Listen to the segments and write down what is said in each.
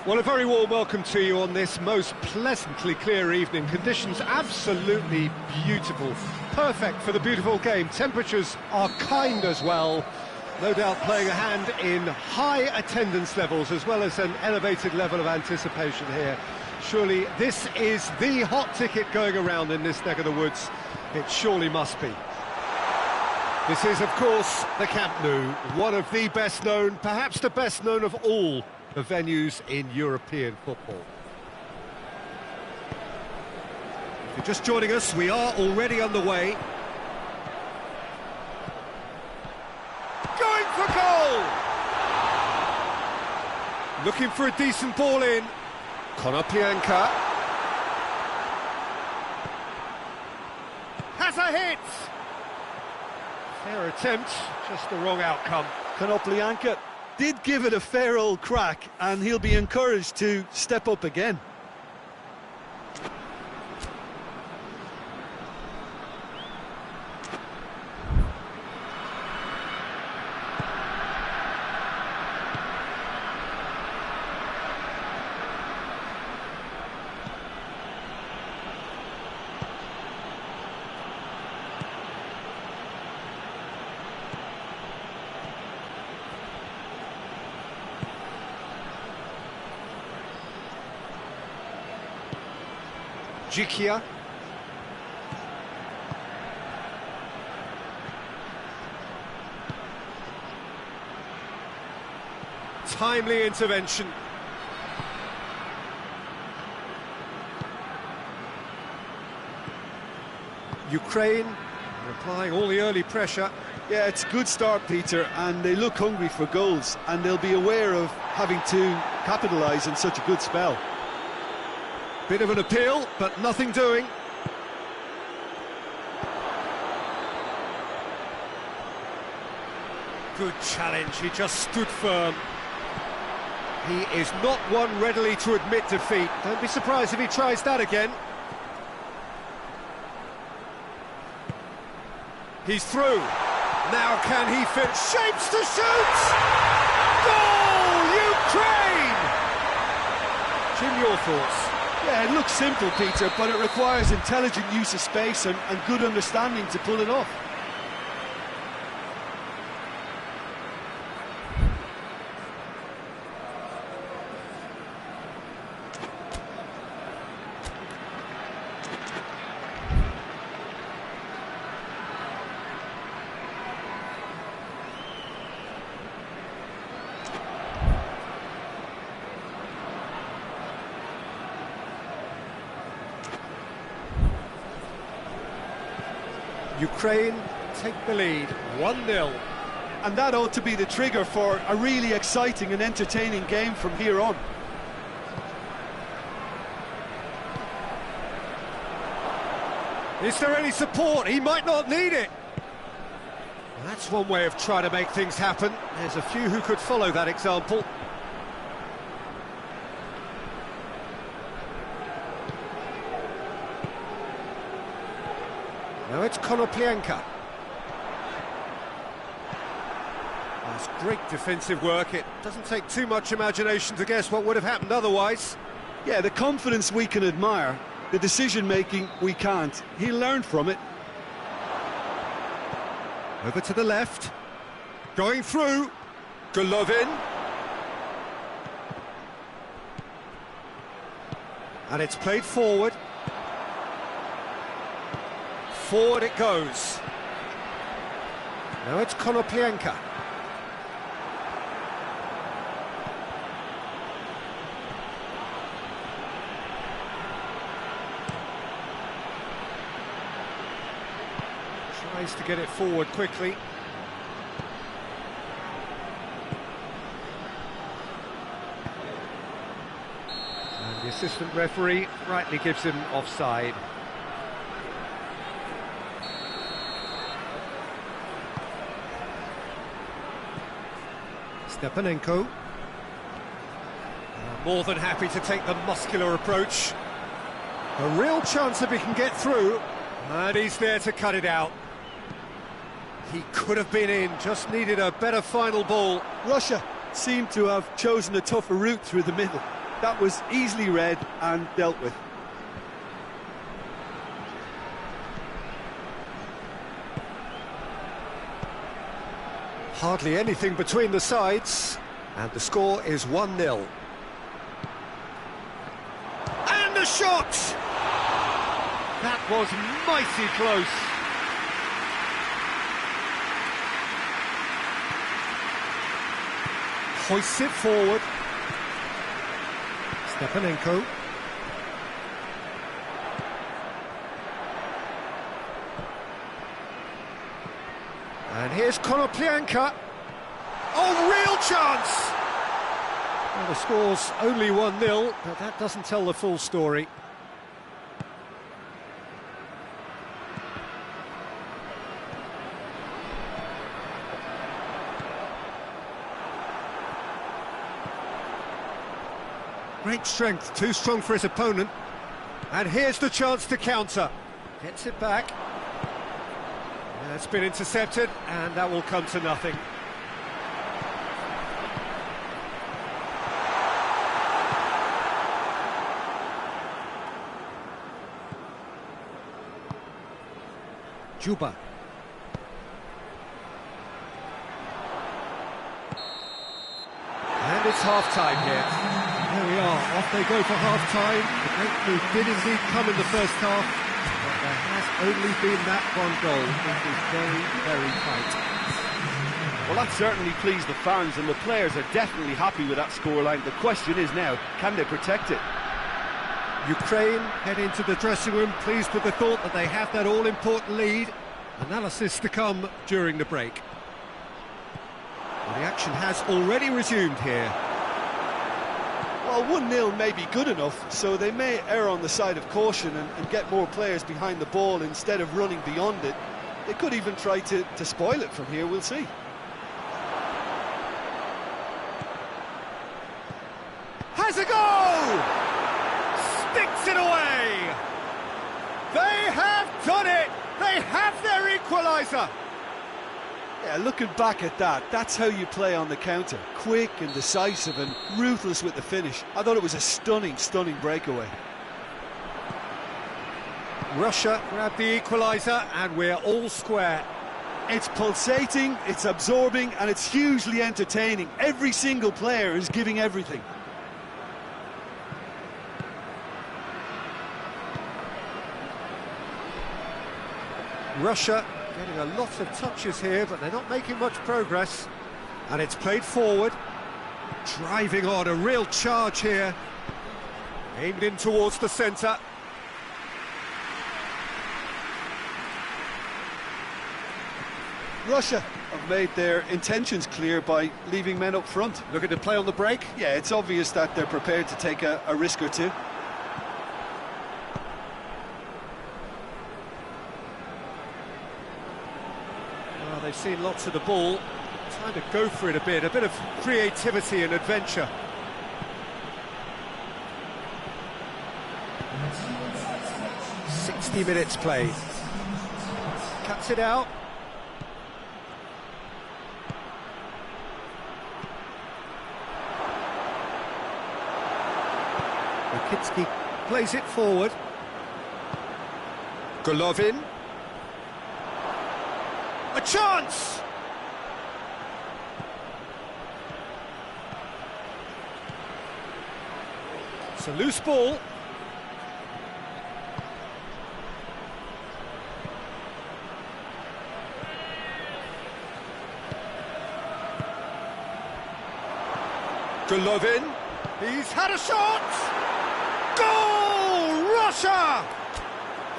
Well, a very warm welcome to you on this most pleasantly clear evening. Conditions absolutely beautiful. Perfect for the beautiful game. Temperatures are kind as well. No doubt playing a hand in high attendance levels as well as an elevated level of anticipation here. Surely this is the hot ticket going around in this neck of the woods. It surely must be. This is, of course, the Camp Nou, one of the best known, perhaps the best known of all the venues in European football. If you're just joining us, we are already underway. Going for goal! Looking for a decent ball in. Konoplyanka. Has a hit! Fair attempt, just the wrong outcome. Konoplyanka did give it a fair old crack, and he'll be encouraged to step up again. Dixuha. Timely intervention. Ukraine applying all the early pressure. Yeah, it's a good start, Peter, and they look hungry for goals, and they'll be aware of having to capitalise in such a good spell. Bit of an appeal, but nothing doing. Good challenge, he just stood firm. He is not one readily to admit defeat. Don't be surprised if he tries that again. He's through. Now can he fit? Shapes to shoot! Goal, Ukraine! Jim, your thoughts? Yeah, it looks simple, Peter, but it requires intelligent use of space and good understanding to pull it off. Ukraine take the lead, 1-0. And that ought to be the trigger for a really exciting and entertaining game from here on. Is there any support? He might not need it. That's one way of trying to make things happen. There's a few who could follow that example. Now it's Konoplyanka. That's great defensive work. It doesn't take too much imagination to guess what would have happened otherwise. Yeah, the confidence we can admire, the decision-making we can't. He learned from it. Over to the left. Going through. Golovin. And it's played forward. Forward it goes. Now it's Konoplyanka. Tries to get it forward quickly. And the assistant referee rightly gives him offside. Stepanenko. More than happy to take the muscular approach. A real chance if he can get through. And he's there to cut it out. He could have been in, just needed a better final ball. Russia seemed to have chosen a tougher route through the middle. That was easily read and dealt with. Hardly anything between the sides, and the score is 1-0. And the shot! That was mighty close. Hoists it forward. Stepanenko. And here's Konoplyanka. Oh, real chance! Well, the score's only 1-0, but that doesn't tell the full story. Great strength, too strong for his opponent. And here's the chance to counter. Gets it back. It's been intercepted, and that will come to nothing. Juba. And it's half-time here. There we are, off they go for half-time. The breakthrough did indeed come in the first half, but there has only been that one goal. It is very, very tight. Well, that certainly pleased the fans, and the players are definitely happy with that scoreline. The question is now, can they protect it? Ukraine head into the dressing room pleased with the thought that they have that all-important lead. Analysis to come during the break. Well, the action has already resumed here. Well, 1-0 may be good enough, so they may err on the side of caution and get more players behind the ball instead of running beyond it. They could even try to spoil it from here, we'll see. Has a goal! Sticks it away! They have done it! They have their equaliser! Yeah, looking back at that, that's how you play on the counter. Quick and decisive and ruthless with the finish. I thought it was a stunning, stunning breakaway. Russia grabbed the equaliser and we're all square. It's pulsating, it's absorbing, and it's hugely entertaining. Every single player is giving everything. Russia getting a lot of touches here, but they're not making much progress. And it's played forward. Driving on, a real charge here. Aimed in towards the centre. Russia have made their intentions clear by leaving men up front. Looking to play on the break. Yeah, it's obvious that they're prepared to take a risk or two. Well, they've seen lots of the ball. Time to go for it a bit of creativity and adventure. "60 minutes played." Cuts it out. Rakitsky plays it forward. Golovin. A chance! It's a loose ball. Golovin. He's had a shot! Goal! Russia!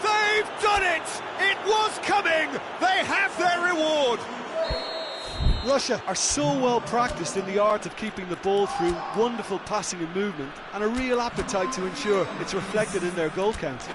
They've done it! It was coming! They have their reward! Russia are so well practiced in the art of keeping the ball through wonderful passing and movement, and a real appetite to ensure it's reflected in their goal count.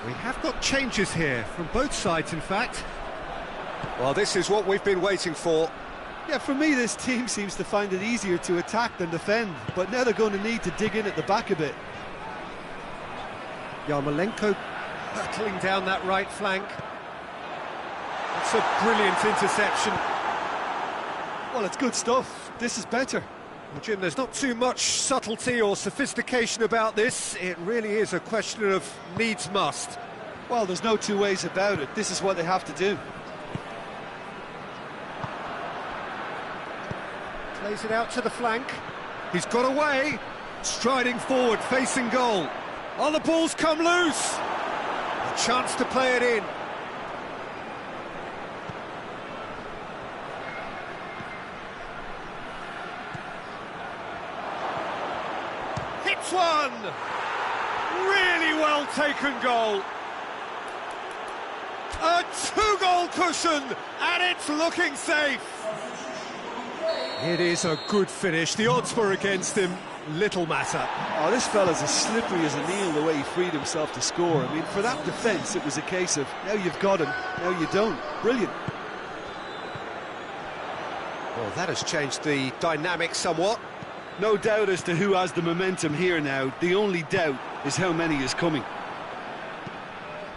We have got changes here from both sides, in fact. Well, this is what we've been waiting for. Yeah, for me, this team seems to find it easier to attack than defend, but now they're going to need to dig in at the back a bit. Yarmolenko hurtling down that right flank. It's a brilliant interception. Well, it's good stuff. This is better. Well, Jim, there's not too much subtlety or sophistication about this. It really is a question of needs must. Well, there's no two ways about it. This is what they have to do. Plays it out to the flank. He's got away. Striding forward, facing goal. Oh, the ball's come loose. A chance to play it in. Hits one! Really well taken goal. A two-goal cushion, and it's looking safe. It is a good finish. The odds were against him. Little matter. Oh, this fella's as slippery as a needle the way he freed himself to score. I mean, for that defence, it was a case of, now you've got him, now you don't. Brilliant. Well, that has changed the dynamic somewhat. No doubt as to who has the momentum here now. The only doubt is how many is coming.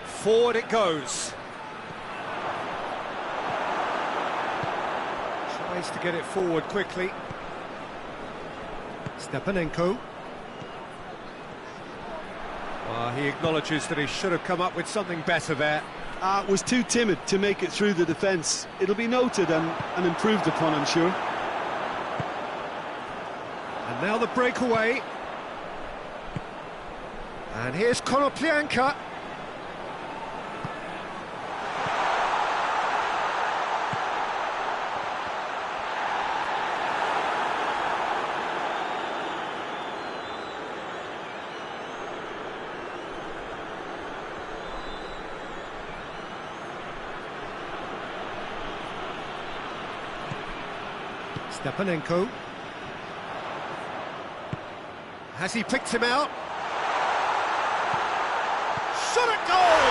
Forward it goes. Tries to get it forward quickly. Stepanenko. He acknowledges that he should have come up with something better there. Was too timid to make it through the defence. It'll be noted and improved upon, I'm sure. And now the breakaway. And here's Konoplyanka. Stepanenko. Has he picked him out? Shot at goal!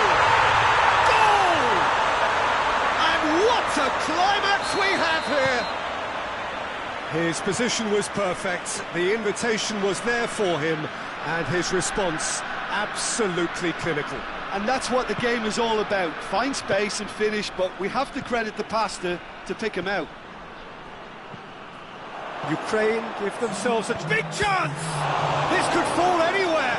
Goal! And what a climax we have here! His position was perfect, the invitation was there for him, and his response absolutely clinical. And that's what the game is all about. Find space and finish, but we have to credit the passer to pick him out. Ukraine give themselves a big chance! This could fall anywhere!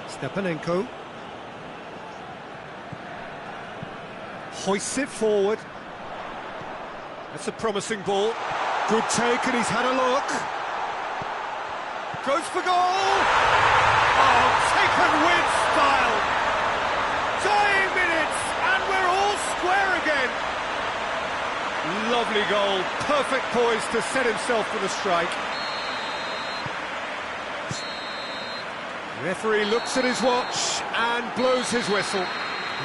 Stepanenko hoists it forward. That's a promising ball. Good take, and he's had a look. Goes for goal! Oh, taken with style! Dying minutes, and we're all square again. Lovely goal, perfect poise to set himself for the strike. Referee looks at his watch and blows his whistle.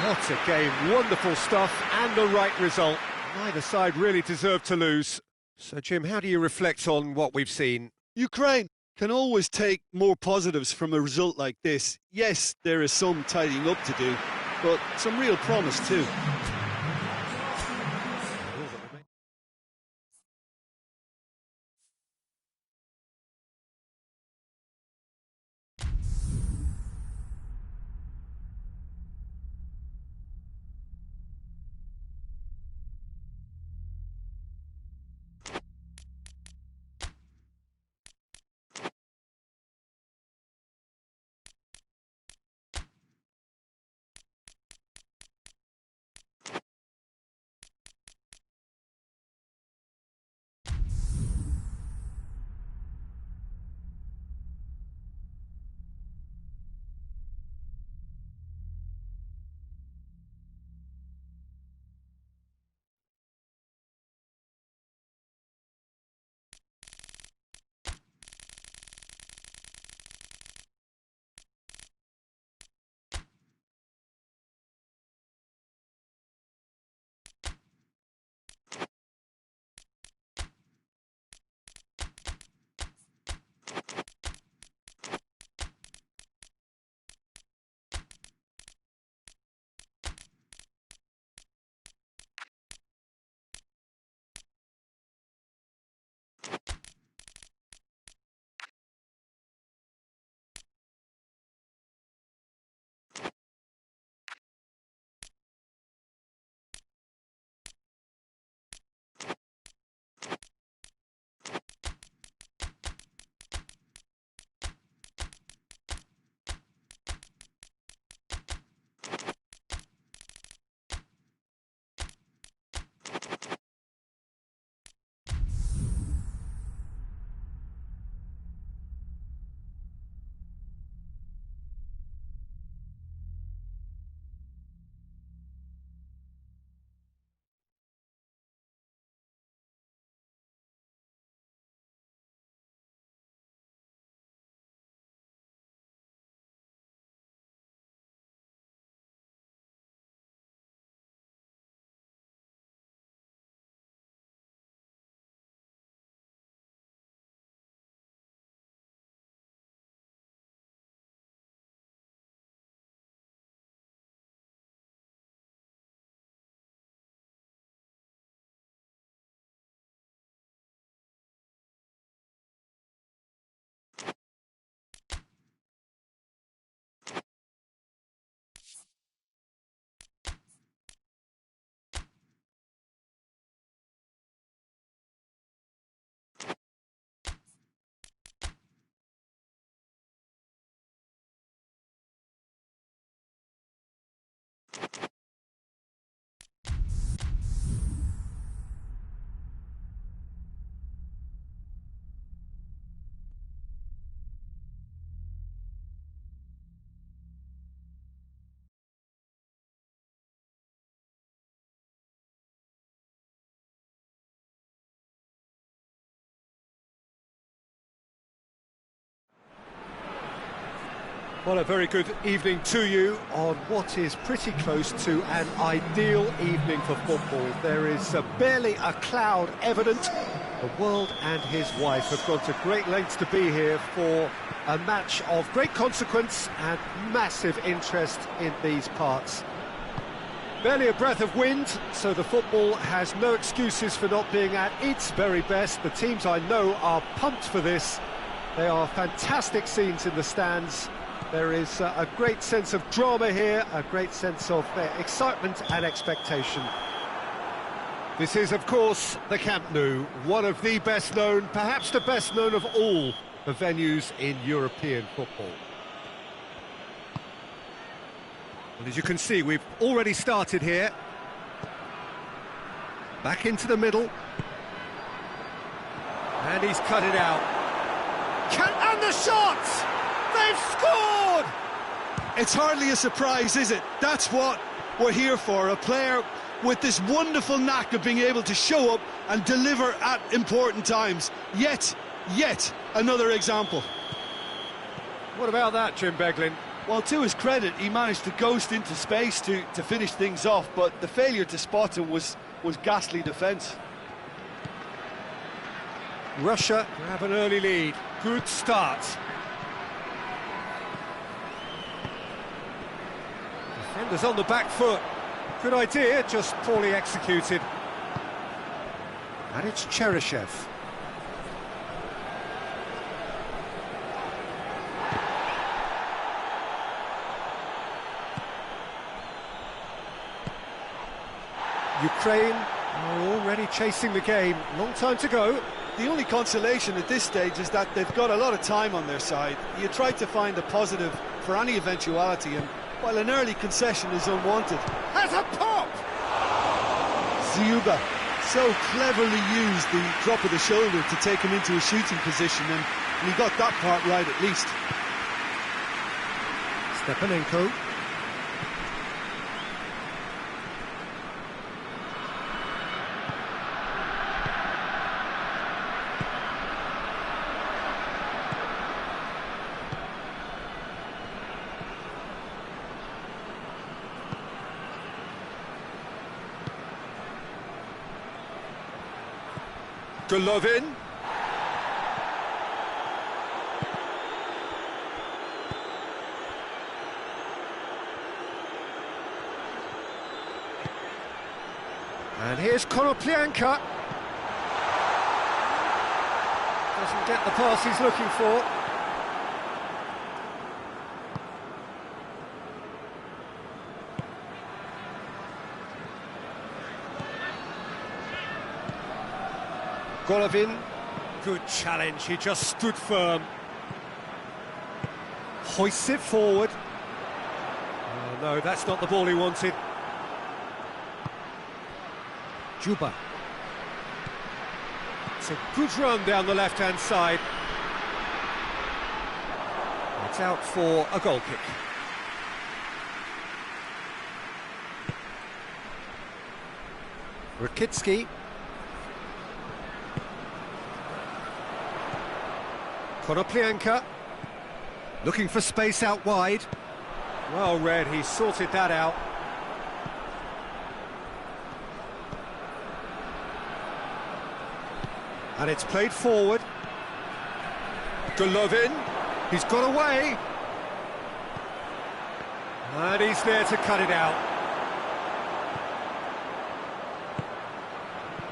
What a game, wonderful stuff, and the right result. Neither side really deserved to lose. So, Jim, how do you reflect on what we've seen? Ukraine can always take more positives from a result like this. Yes, there is some tidying up to do, but some real promise too. Well, a very good evening to you on what is pretty close to an ideal evening for football. There is barely a cloud evident. The world and his wife have gone to great lengths to be here for a match of great consequence and massive interest in these parts. Barely a breath of wind, so the football has no excuses for not being at its very best. The teams I know are pumped for this. They are fantastic scenes in the stands. There is a great sense of drama here, a great sense of excitement and expectation. This is, of course, the Camp Nou, one of the best known, perhaps the best known of all the venues in European football. Well, as you can see, we've already started here. Back into the middle. And he's cut it out. And the shot! They've scored! It's hardly a surprise, is it? That's what we're here for, a player with this wonderful knack of being able to show up and deliver at important times. Yet another example. What about that, Jim Beglin? Well, to his credit, he managed to ghost into space to finish things off, but the failure to spot him was ghastly defence. Russia have an early lead. Good start. Defenders on the back foot. Good idea, just poorly executed. And it's Cheryshev. Ukraine are already chasing the game. Long time to go. The only consolation at this stage is that they've got a lot of time on their side. You try to find a positive for any eventuality, and while an early concession is unwanted. Has a pop! Dixuha so cleverly used the drop of the shoulder to take him into a shooting position, and he got that part right at least. Stepanenko. Golovin. And here's Konoplyanka. Doesn't get the pass he's looking for. Golovin, good challenge, he just stood firm. Hoists it forward. Oh no, that's not the ball he wanted. Juba. It's a good run down the left-hand side. It's out for a goal kick. Rakitsky. Konoplyanka, looking for space out wide. Well read, he sorted that out. And it's played forward. Golovin, he's got away. And he's there to cut it out.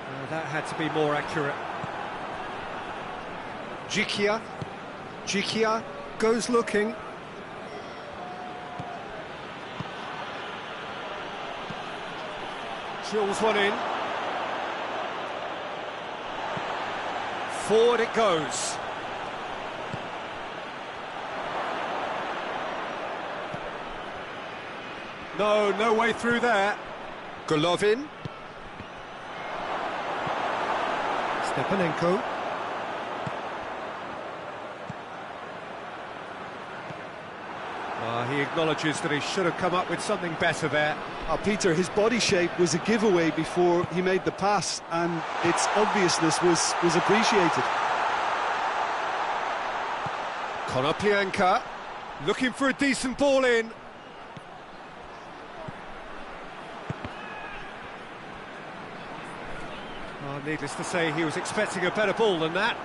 Oh, that had to be more accurate. Dixuha goes looking. Drills one in. Forward it goes. No way through there. Golovin. Stepanenko. He acknowledges that he should have come up with something better there. Peter, his body shape was a giveaway before he made the pass, and its obviousness was appreciated. Konoplyanka. Looking for a decent ball in. Oh, needless to say, he was expecting a better ball than that.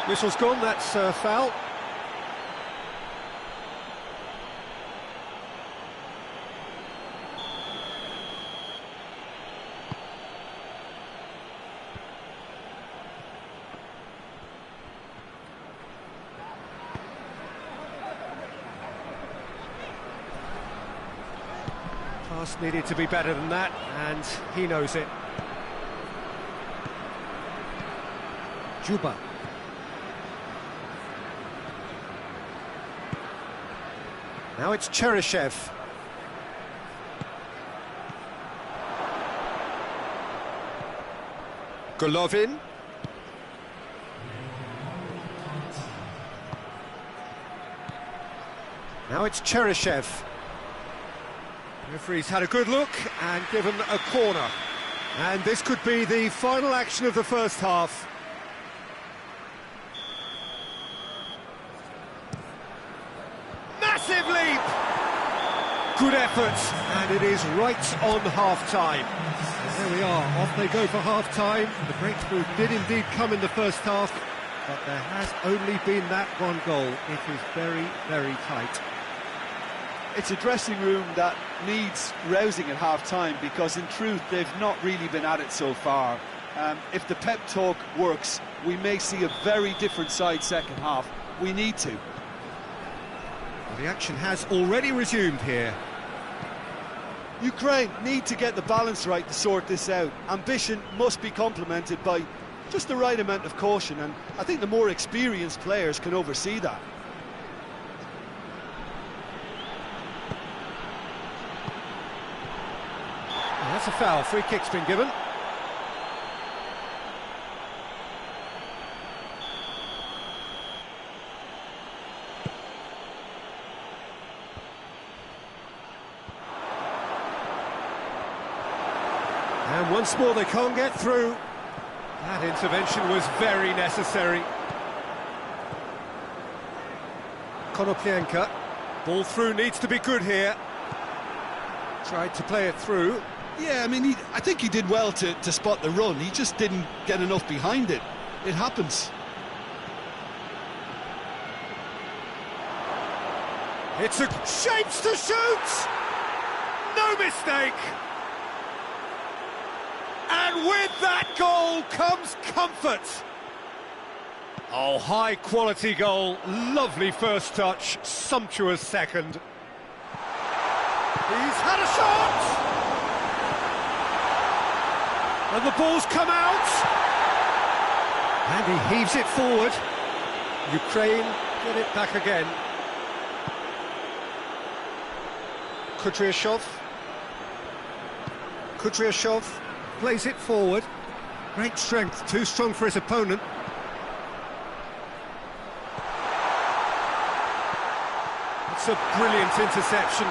Whistle's gone, that's foul. Pass needed to be better than that, and he knows it. Juba. Now it's Cheryshev. Golovin. Now it's Cheryshev. Referee's had a good look and given a corner. And this could be the final action of the first half. Massive leap! Good effort, and it is right on half-time. There we are, off they go for half-time. The breakthrough did indeed come in the first half, but there has only been that one goal. It is very, very tight. It's a dressing room that needs rousing at half-time, because in truth they've not really been at it so far. If the pep talk works, we may see a very different side second half. We need to. Well, the action has already resumed here. Ukraine need to get the balance right to sort this out. Ambition must be complemented by just the right amount of caution, and I think the more experienced players can oversee that. That's a foul. Free kick's been given. And once more they can't get through. That intervention was very necessary. Konoplyanka. Ball through needs to be good here. Tried to play it through. Yeah, I mean, I think he did well to spot the run. He just didn't get enough behind it. It happens. It's a shapes to shoot! No mistake! And with that goal comes comfort. Oh, high quality goal, lovely first touch, sumptuous second. He's had a shot! And the ball's come out! And he heaves it forward. Ukraine get it back again. Kudryashov. Kudryashov plays it forward. Great strength, too strong for his opponent. It's a brilliant interception.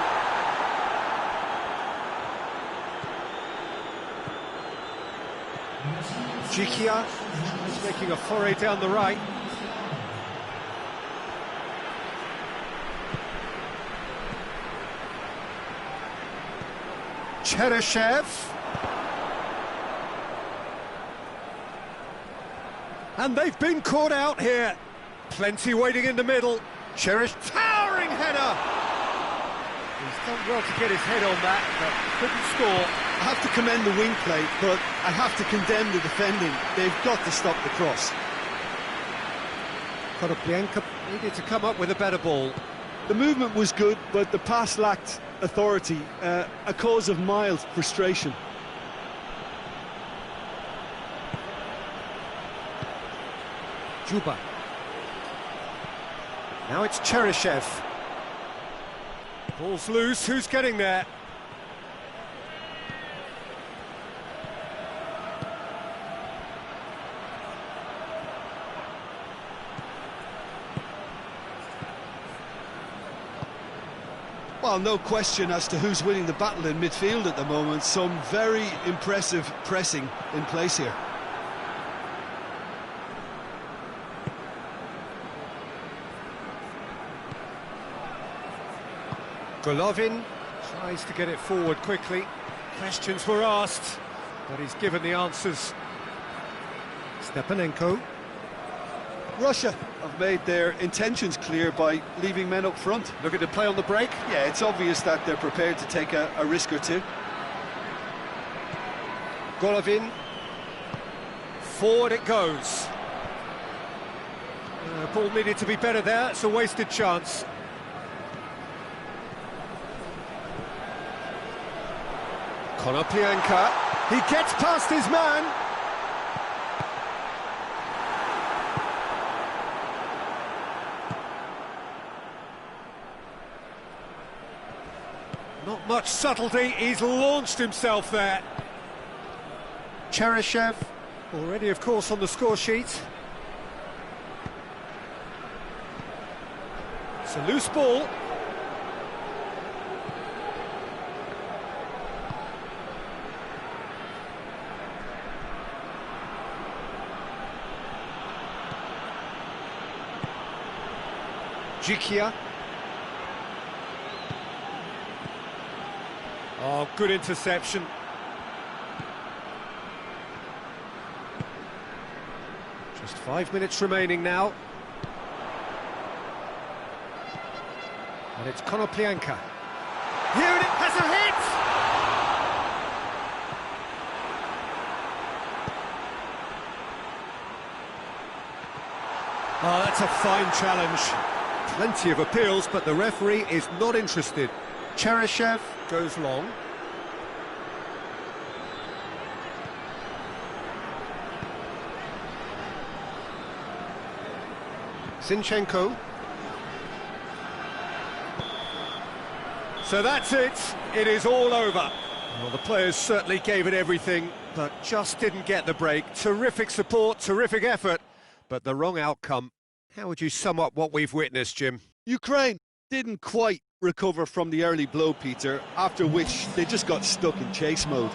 Dixuha is making a foray down the right. Cheryshev. And they've been caught out here. Plenty waiting in the middle. Towering header. He's done well to get his head on that, but couldn't score. I have to commend the wing play, but I have to condemn the defending. They've got to stop the cross. Konoplyanka needed to come up with a better ball. The movement was good, but the pass lacked authority, a cause of mild frustration. Juba. Now it's Cheryshev. Ball's loose, who's getting there? Well, no question as to who's winning the battle in midfield at the moment. Some very impressive pressing in place here. Golovin tries to get it forward quickly. Questions were asked, but he's given the answers. Stepanenko. Russia have made their intentions clear by leaving men up front. Looking to play on the break. Yeah, it's obvious that they're prepared to take a risk or two. Golovin. Forward it goes. Ball needed to be better there. It's a wasted chance. Konoplyanka. He gets past his man. Not much subtlety. He's launched himself there. Cheryshev. Already, of course, on the score sheet. It's a loose ball. Dixuha. Oh, good interception. Just 5 minutes remaining now. And it's Konoplyanka. Here it has a hit! Oh, that's a fine challenge. Plenty of appeals, but the referee is not interested. Cheryshev goes long. Zinchenko. So that's it. It is all over. Well, the players certainly gave it everything, but just didn't get the break. Terrific support, terrific effort, but the wrong outcome. How would you sum up what we've witnessed, Jim? Ukraine didn't quite recover from the early blow, Peter, after which they just got stuck in chase mode.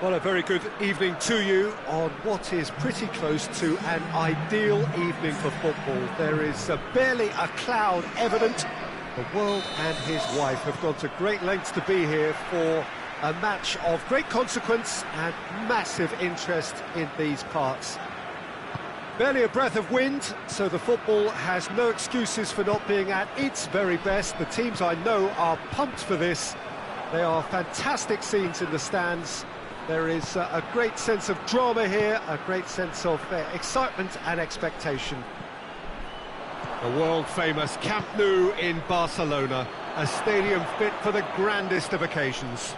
Well, a very good evening to you on what is pretty close to an ideal evening for football. There is barely a cloud evident. The world and his wife have gone to great lengths to be here for a match of great consequence and massive interest in these parts. Barely a breath of wind, so the football has no excuses for not being at its very best. The teams I know are pumped for this. They are fantastic scenes in the stands. There is a great sense of drama here, a great sense of excitement and expectation. The world-famous Camp Nou in Barcelona, a stadium fit for the grandest of occasions.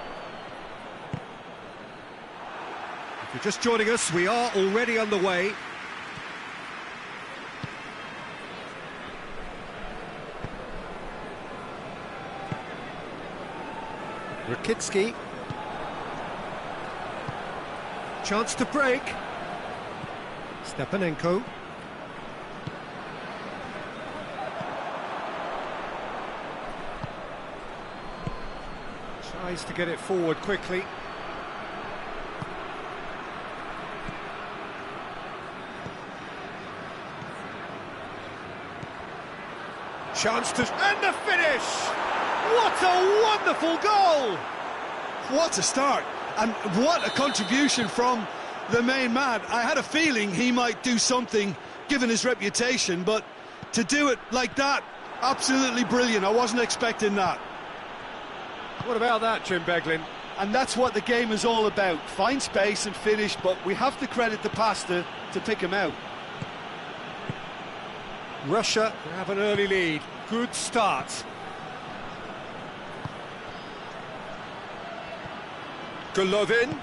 If you're just joining us, we are already underway. Rakitsky. Chance to break. Stepanenko. Tries to get it forward quickly. Chance to... and the finish! What a wonderful goal! What a start, and what a contribution from the main man. I had a feeling he might do something, given his reputation, but to do it like that, absolutely brilliant. I wasn't expecting that. What about that, Jim Beglin? And that's what the game is all about. Find space and finish, but we have to credit the passer to pick him out. Russia have an early lead. Good start. Golovin.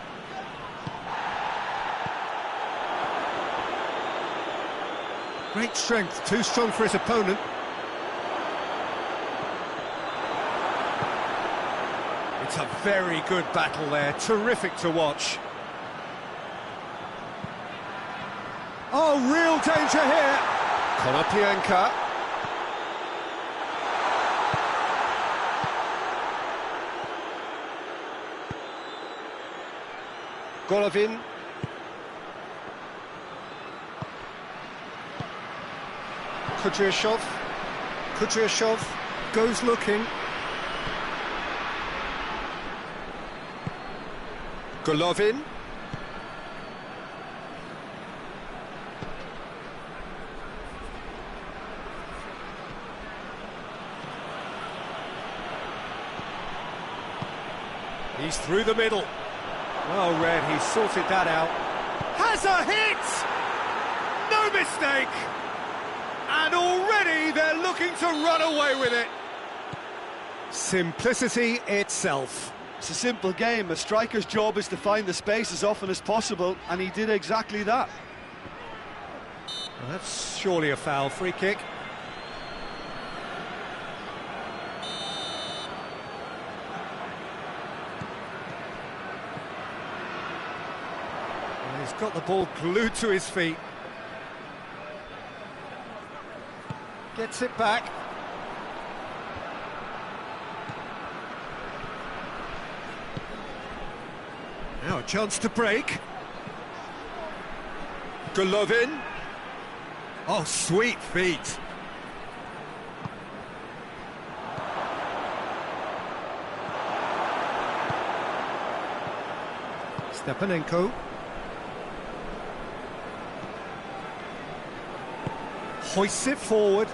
Great strength, too strong for his opponent. It's a very good battle there, terrific to watch. Oh, real danger here. Konoplyanka. Golovin. Kudryashov goes looking. Golovin. He's through the middle. Well read, he sorted that out. Has a hit! No mistake! And already they're looking to run away with it. Simplicity itself. It's a simple game. A striker's job is to find the space as often as possible, and he did exactly that. Well, that's surely a foul. Free kick. Well, he's got the ball glued to his feet. Gets it back. Now a chance to break. Golovin. Oh, sweet feet. Stepanenko. Hoists it forward.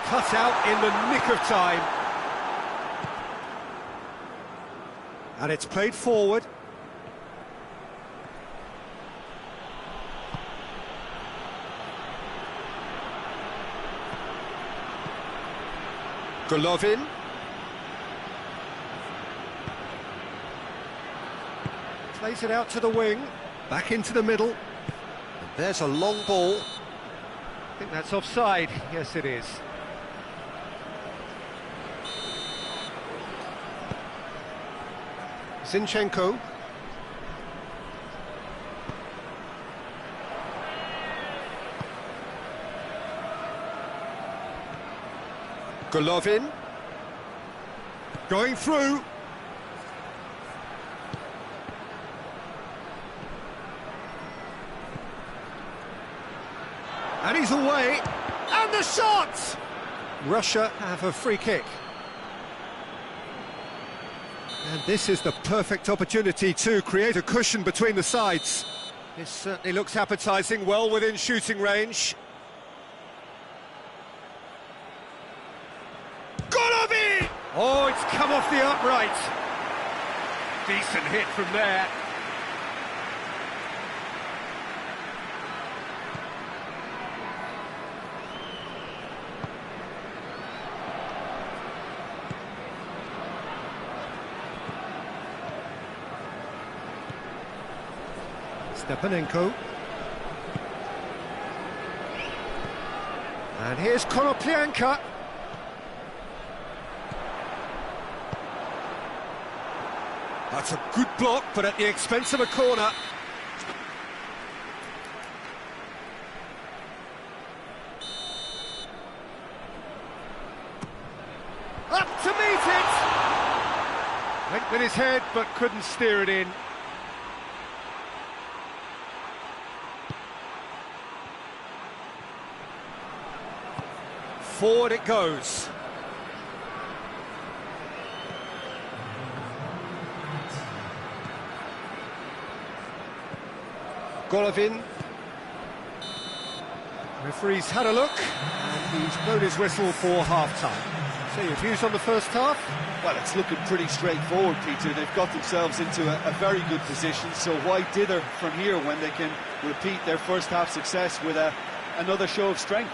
Cut out in the nick of time. And it's played forward. Golovin. Plays it out to the wing. Back into the middle. And there's a long ball. I think that's offside. Yes, it is. Zinchenko. Golovin. Going through. And he's away. And the shot! Russia have a free kick. And this is the perfect opportunity to create a cushion between the sides. This certainly looks appetising, well within shooting range. Golovin! Oh, it's come off the upright. Decent hit from there. Stepanenko. And here's Konoplyanka. That's a good block, but at the expense of a corner. Up to meet it! Went with his head, but couldn't steer it in. Forward it goes. Golovin. Referee's had a look, and he's blown his whistle for half-time. So your views on the first half? Well, it's looking pretty straightforward, Peter. They've got themselves into a very good position, so why dither from here when they can repeat their first half success with another show of strength?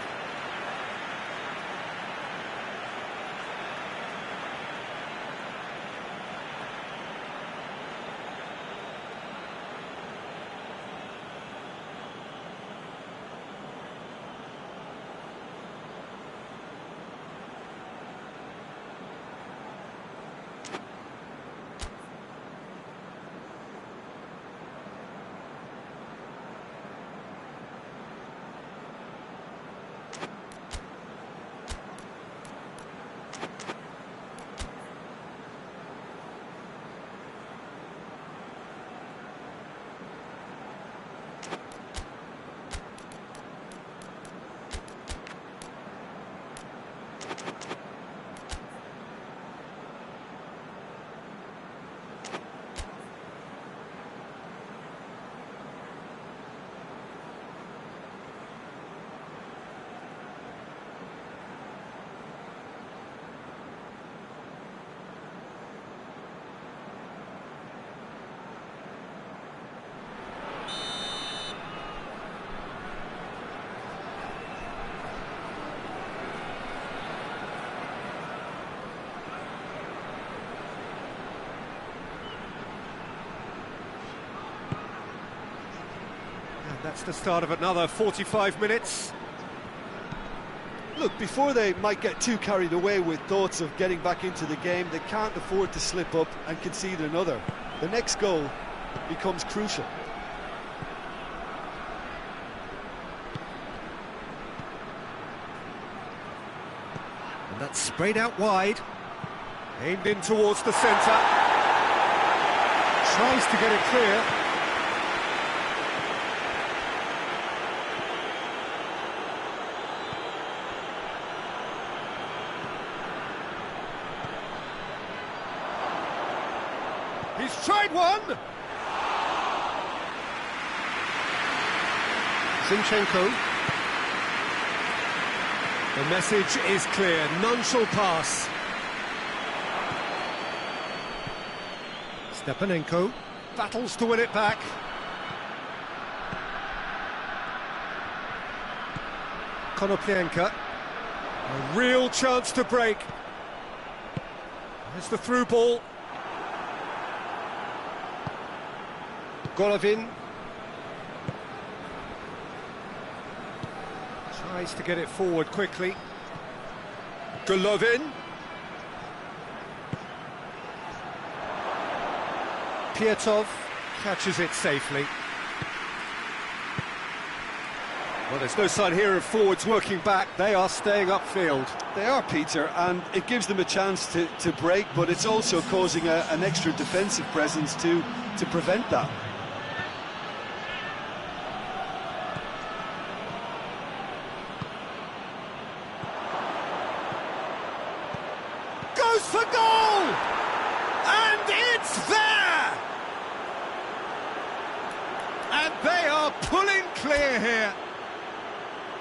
That's the start of another 45 minutes. Look, before they might get too carried away with thoughts of getting back into the game, they can't afford to slip up and concede another. The next goal becomes crucial. And that's sprayed out wide. Aimed in towards the centre. Tries to get it clear. He's tried one! Zinchenko. The message is clear, none shall pass. Stepanenko battles to win it back. Konoplyanka. A real chance to break. There's the through ball. Golovin tries to get it forward quickly. Golovin. Pietov catches it safely. Well, there's no sign here of forwards working back. They are staying upfield. They are, Peter, and it gives them a chance to break, but it's also causing an extra defensive presence to prevent that. pulling clear here.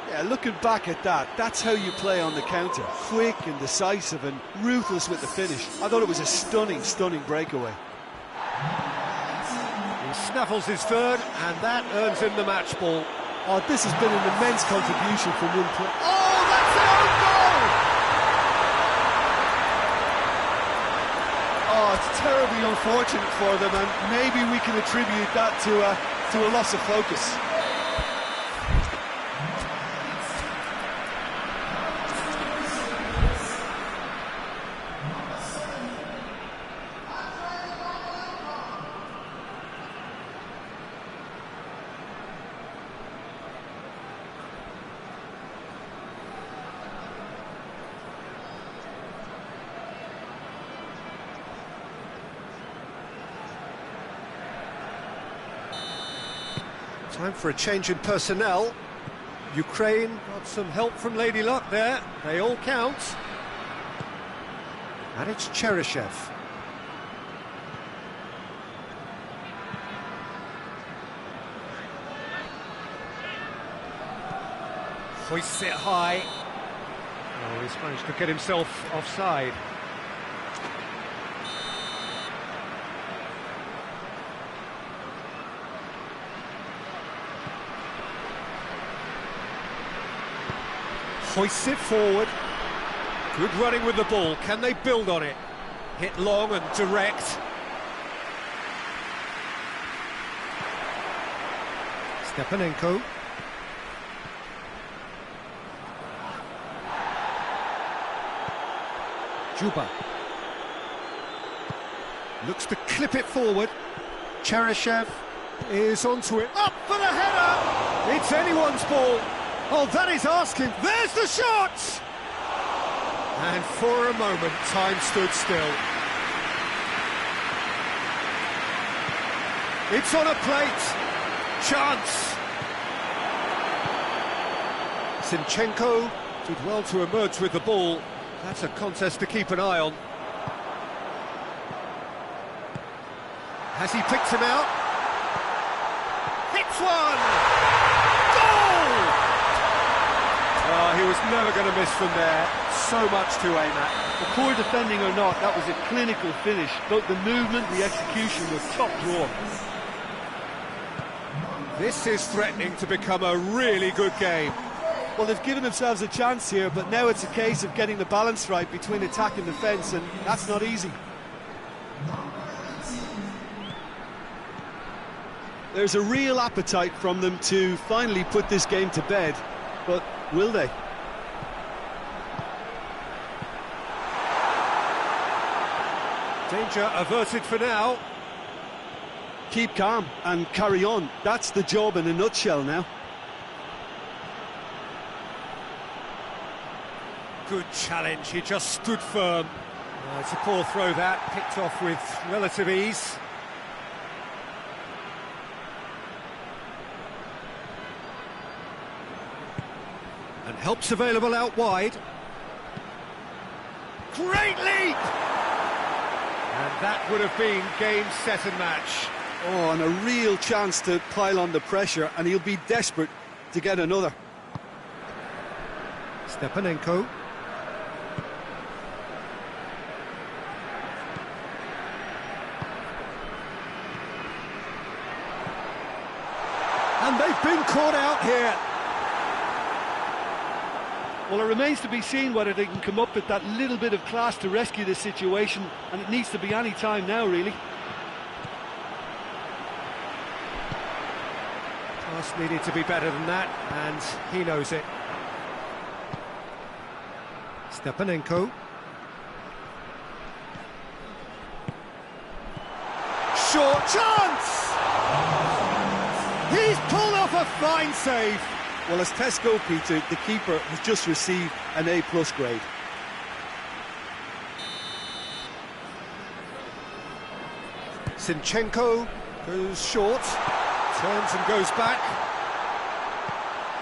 Yeah, looking back at that, that's how you play on the counter. Quick and decisive and ruthless with the finish. I thought it was a stunning, stunning breakaway. He snaffles his third, and that earns him the match ball. Oh, this has been an immense contribution from one player. Oh, that's an own goal! Oh, it's terribly unfortunate for them, and maybe we can attribute that to a loss of focus. Time for a change in personnel. Ukraine got some help from Lady Luck there. They all count. And it's Cheryshev. Hoists it high. Oh, he's managed to get himself offside. Hoists it forward. Good running with the ball. Can they build on it? Hit long and direct. Stepanenko. Juba. Looks to clip it forward. Cheryshev is onto it. Up for the header! It's anyone's ball. Oh, that is asking. There's the shot! And for a moment, time stood still. It's on a plate. Chance. Zinchenko did well to emerge with the ball. That's a contest to keep an eye on. Has he picked him out? Hits one! He was never going to miss from there. So much to aim at. The poor defending or not, that was a clinical finish. Both the movement, the execution was top drawer. This is threatening to become a really good game. Well, they've given themselves a chance here, but now it's a case of getting the balance right between attack and defence, and that's not easy. There's a real appetite from them to finally put this game to bed, but will they? Danger averted for now. Keep calm and carry on. That's the job in a nutshell now. Good challenge, he just stood firm. It's a poor throw that, picked off with relative ease. And help's available out wide. Great leap! And that would have been game, set and match. Oh, and a real chance to pile on the pressure, and he'll be desperate to get another. Stepanenko. And they've been caught out here. Well, it remains to be seen whether they can come up with that little bit of class to rescue this situation, and it needs to be any time now, really. Pass needed to be better than that, and he knows it. Stepanenko. Short chance! He's pulled off a fine save. Well, as tests go, Peter, the keeper has just received an A+ grade. Zinchenko goes short, turns and goes back,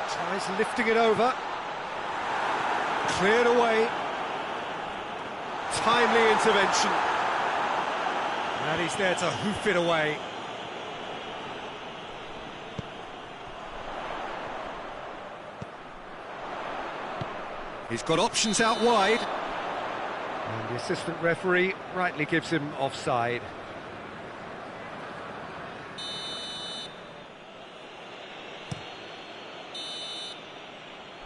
tries lifting it over, cleared away, timely intervention, and he's there to hoof it away. He's got options out wide. And the assistant referee rightly gives him offside.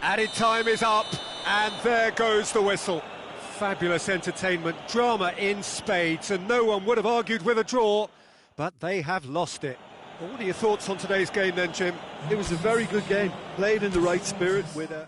Added time is up, and there goes the whistle. Fabulous entertainment, drama in spades, and no one would have argued with a draw, but they have lost it. Well, what are your thoughts on today's game then, Jim? It was a very good game, played in the right spirit with a...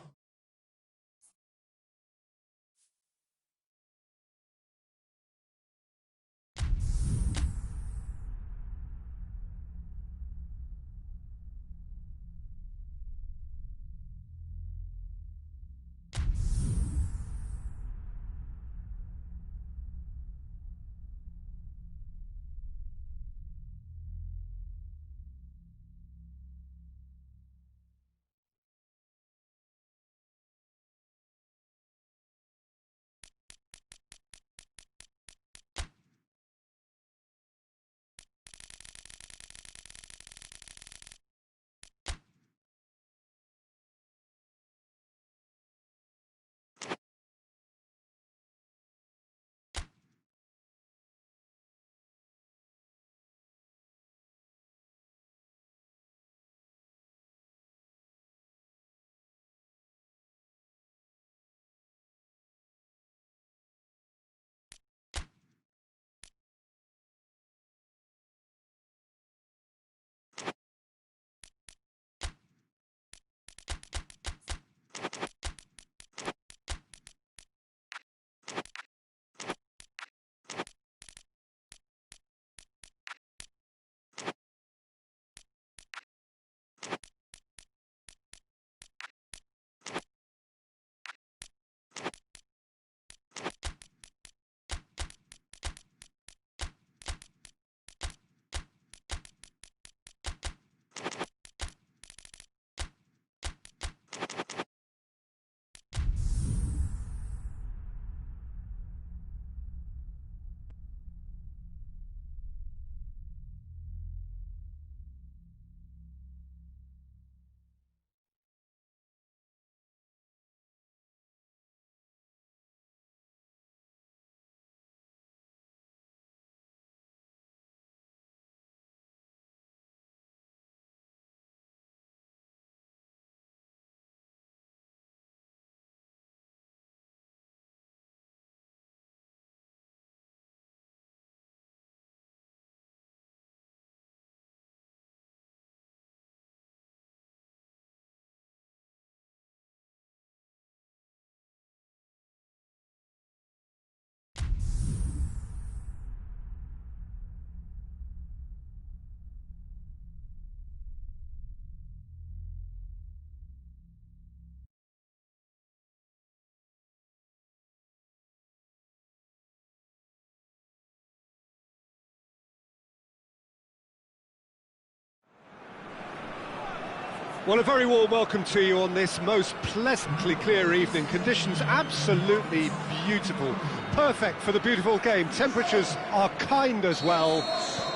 Well, a very warm welcome to you on this most pleasantly clear evening. Conditions absolutely beautiful. Perfect for the beautiful game. Temperatures are kind as well.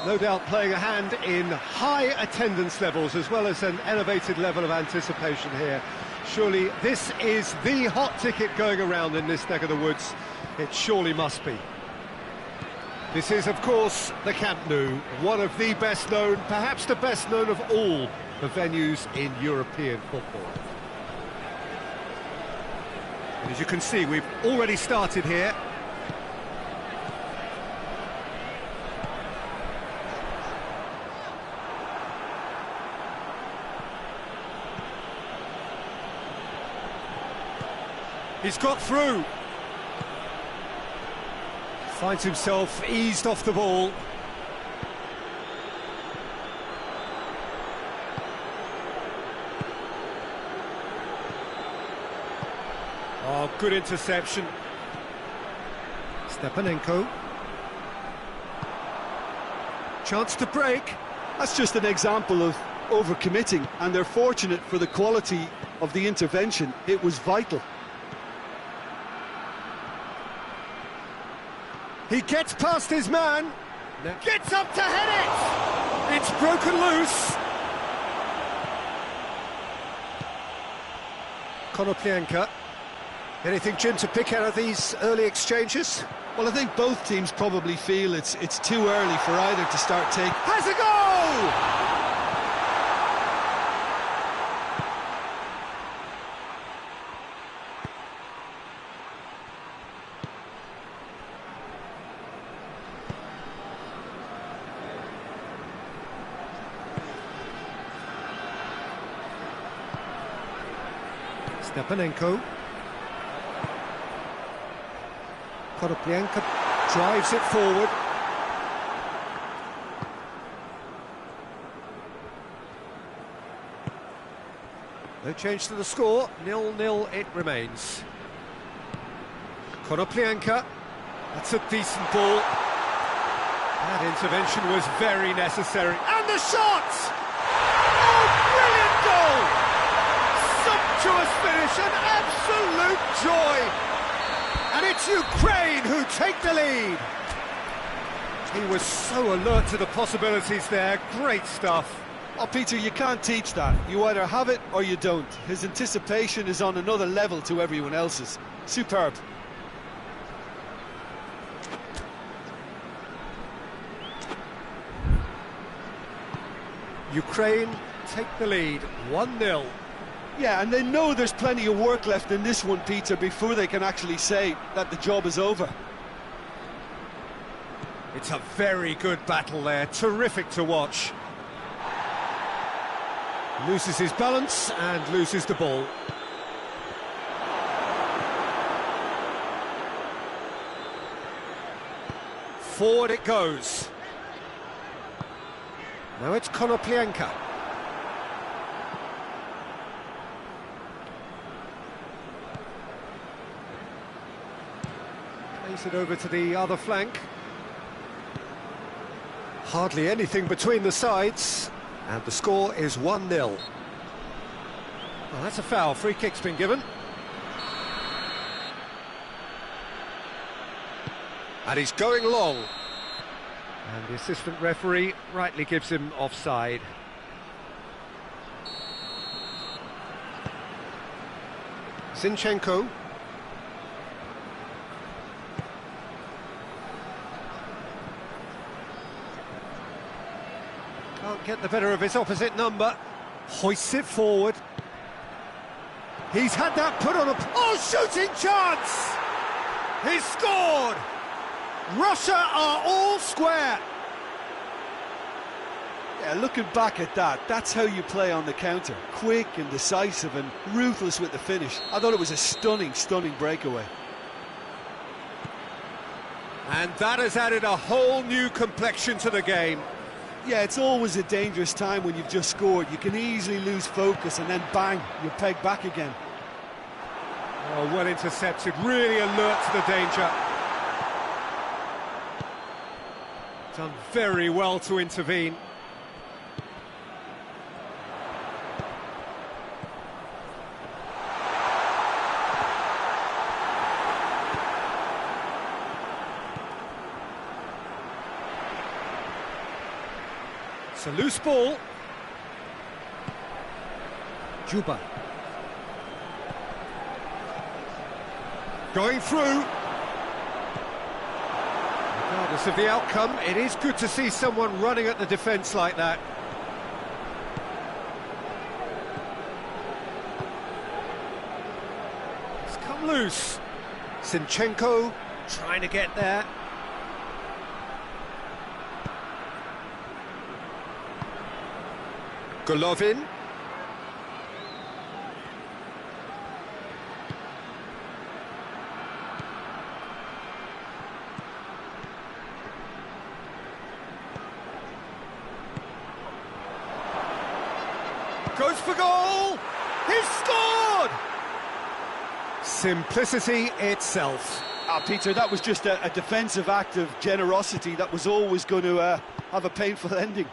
No doubt playing a hand in high attendance levels as well as an elevated level of anticipation here. Surely this is the hot ticket going around in this neck of the woods. It surely must be. This is, of course, the Camp Nou, one of the best known, perhaps the best known of all the venues in European football. And as you can see, we've already started here. He's got through. Finds himself eased off the ball. Oh, good interception. Stepanenko. Chance to break. That's just an example of overcommitting, and they're fortunate for the quality of the intervention. It was vital. He gets past his man. Gets up to head it! It's broken loose. Konoplyanka. Anything, Jim, to pick out of these early exchanges? Well, I think both teams probably feel it's too early for either to start taking. Has a goal! Stepanenko. Konoplyanka drives it forward. No change to the score, 0-0 it remains. Konoplyanka, that's a decent ball. That intervention was very necessary. And the shot! Oh, brilliant goal! Sumptuous finish, an absolute joy! And it's Ukraine who take the lead. He was so alert to the possibilities there. Great stuff. Oh, Peter, you can't teach that. You either have it or you don't. His anticipation is on another level to everyone else's. Superb. Ukraine take the lead, 1-0. Yeah, and they know there's plenty of work left in this one, Peter, before they can actually say that the job is over. It's a very good battle there, terrific to watch. Loses his balance and loses the ball. Forward it goes. Now it's Konoplyanka. Plays it over to the other flank. Hardly anything between the sides, and the score is 1-0. Well, that's a foul. Free kick's been given. And he's going long. And the assistant referee rightly gives him offside. Zinchenko. Can't get the better of his opposite number. Hoists it forward. He's had that put on a... Oh, shooting chance! He's scored! Russia are all square. Yeah, looking back at that, that's how you play on the counter. Quick and decisive and ruthless with the finish. I thought it was a stunning, stunning breakaway. And that has added a whole new complexion to the game. Yeah, it's always a dangerous time when you've just scored. You can easily lose focus and then bang, you're pegged back again. Oh, well intercepted, really alert to the danger. Done very well to intervene. It's a loose ball. Juba. Going through. Regardless of the outcome, it is good to see someone running at the defence like that. It's come loose. Zinchenko trying to get there. Golovin. Goes for goal! He's scored! Simplicity itself. Peter, that was just a defensive act of generosity that was always going to have a painful ending.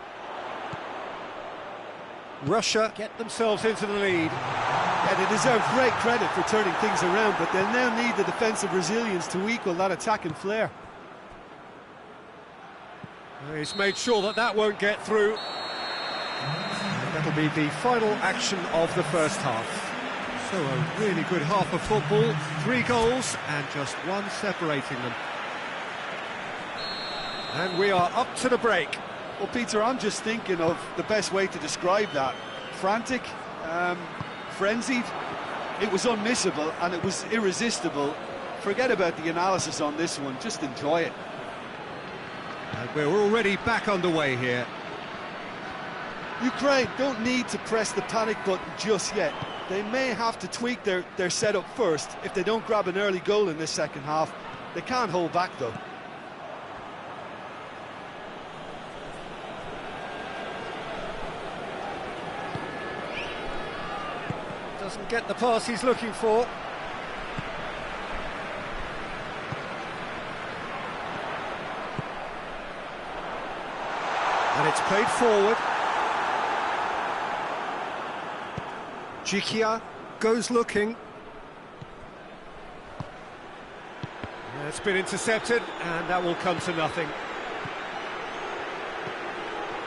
Russia get themselves into the lead. Yeah, they deserve great credit for turning things around, but they'll now need the defensive resilience to equal that attacking flair. He's made sure that that won't get through. That'll be the final action of the first half. So a really good half of football, 3 goals and just 1 separating them. And we are up to the break. Well, Peter, I'm just thinking of the best way to describe that. Frantic, frenzied. It was unmissable and it was irresistible. Forget about the analysis on this one, just enjoy it. And we're already back underway here. Ukraine don't need to press the panic button just yet. They may have to tweak their setup first if they don't grab an early goal in this second half. They can't hold back though. Doesn't get the pass he's looking for. And it's played forward. Dixuha goes looking. It's been intercepted, and that will come to nothing.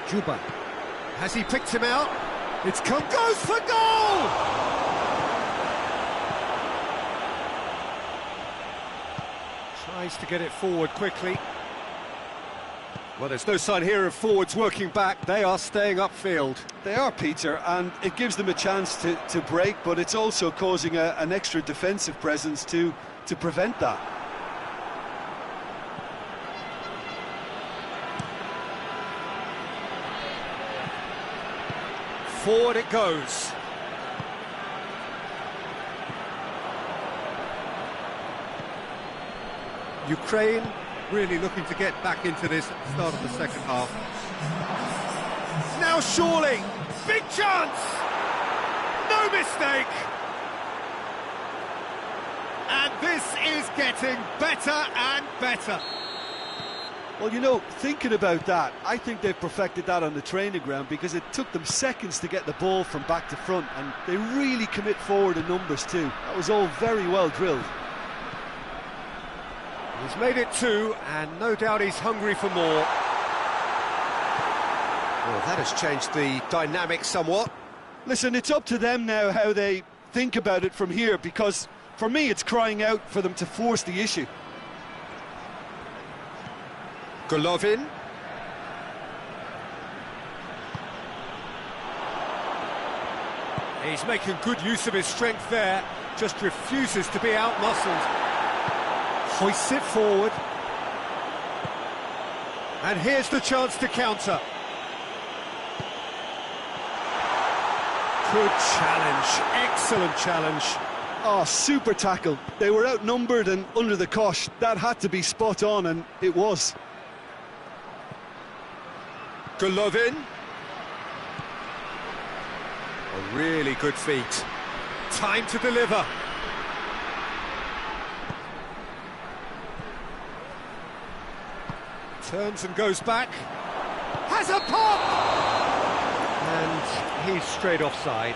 Juba. Has he picked him out? It's come, goes for goal! Tries to get it forward quickly. Well, there's no sign here of forwards working back. They are staying upfield. They are, Peter, and it gives them a chance to break, but it's also causing an extra defensive presence to prevent that. Forward it goes. Ukraine really looking to get back into this at the start of the second half. Now surely, big chance! No mistake! And this is getting better and better. Well, you know, thinking about that, I think they've perfected that on the training ground because it took them seconds to get the ball from back to front, and they really commit forward in numbers too. That was all very well drilled. He's made it 2, and no doubt he's hungry for more. Well, that has changed the dynamic somewhat. Listen, it's up to them now how they think about it from here, because for me it's crying out for them to force the issue. Golovin. He's making good use of his strength there, just refuses to be outmuscled. Hoists it forward. And here's the chance to counter. Good challenge, excellent challenge. Oh, super tackle. They were outnumbered and under the cosh. That had to be spot on, and it was. Golovin. A really good feat. Time to deliver. Turns and goes back. Has a pop! And he's straight offside.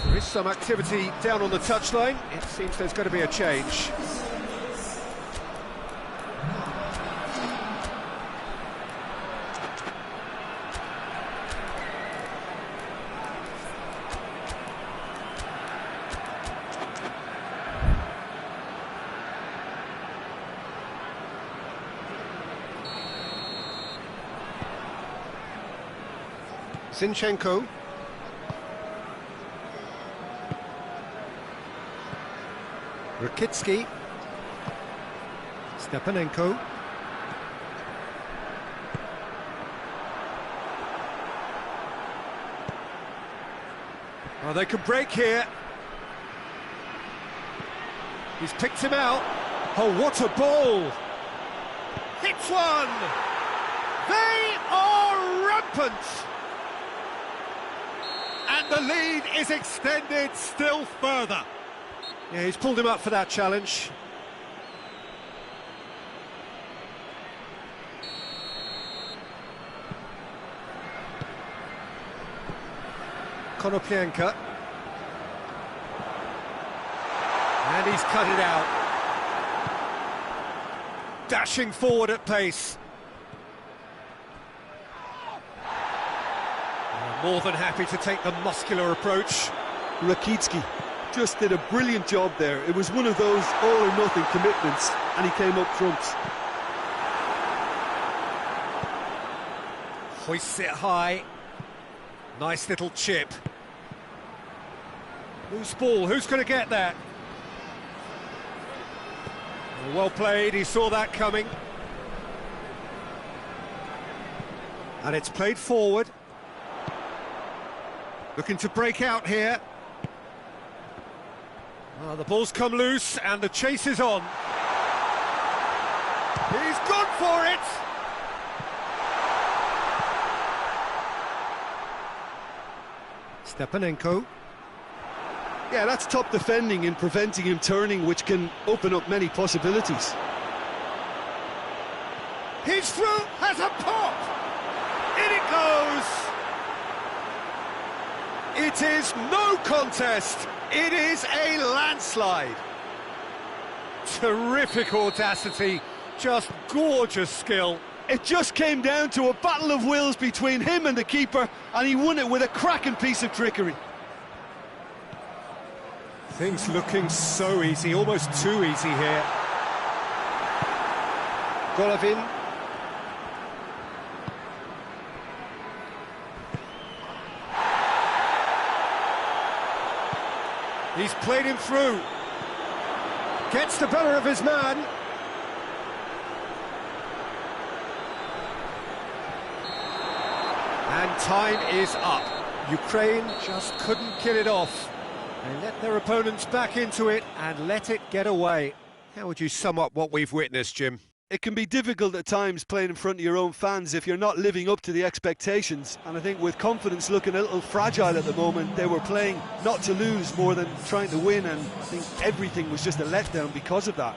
There is some activity down on the touchline. It seems there's going to be a change. Zinchenko. Rakitsky. Stepanenko. Oh, they could break here. He's picked him out. Oh, what a ball! Hits one! They are rampant! And the lead is extended still further. Yeah, he's pulled him up for that challenge. Konoplyanka. And he's cut it out. Dashing forward at pace. More than happy to take the muscular approach. Rakicki just did a brilliant job there. It was one of those all-or-nothing commitments, and he came up trumps. Hoists it high. Nice little chip. Loose ball, who's going to get that? Well played, he saw that coming. And it's played forward. Looking to break out here. Well, the ball's come loose and the chase is on. He's gone for it! Stepanenko. Yeah, that's top defending in preventing him turning, which can open up many possibilities. He's through, has a pop! In it goes! It is no contest, it is a landslide. Terrific audacity, just gorgeous skill. It just came down to a battle of wills between him and the keeper, and he won it with a cracking piece of trickery. Things looking so easy, almost too easy here. Golovin. He's played him through. Gets the better of his man. And time is up. Ukraine just couldn't get it off. They let their opponents back into it and let it get away. How would you sum up what we've witnessed, Jim? It can be difficult at times playing in front of your own fans if you're not living up to the expectations. And I think with confidence looking a little fragile at the moment, they were playing not to lose more than trying to win, and I think everything was just a letdown because of that.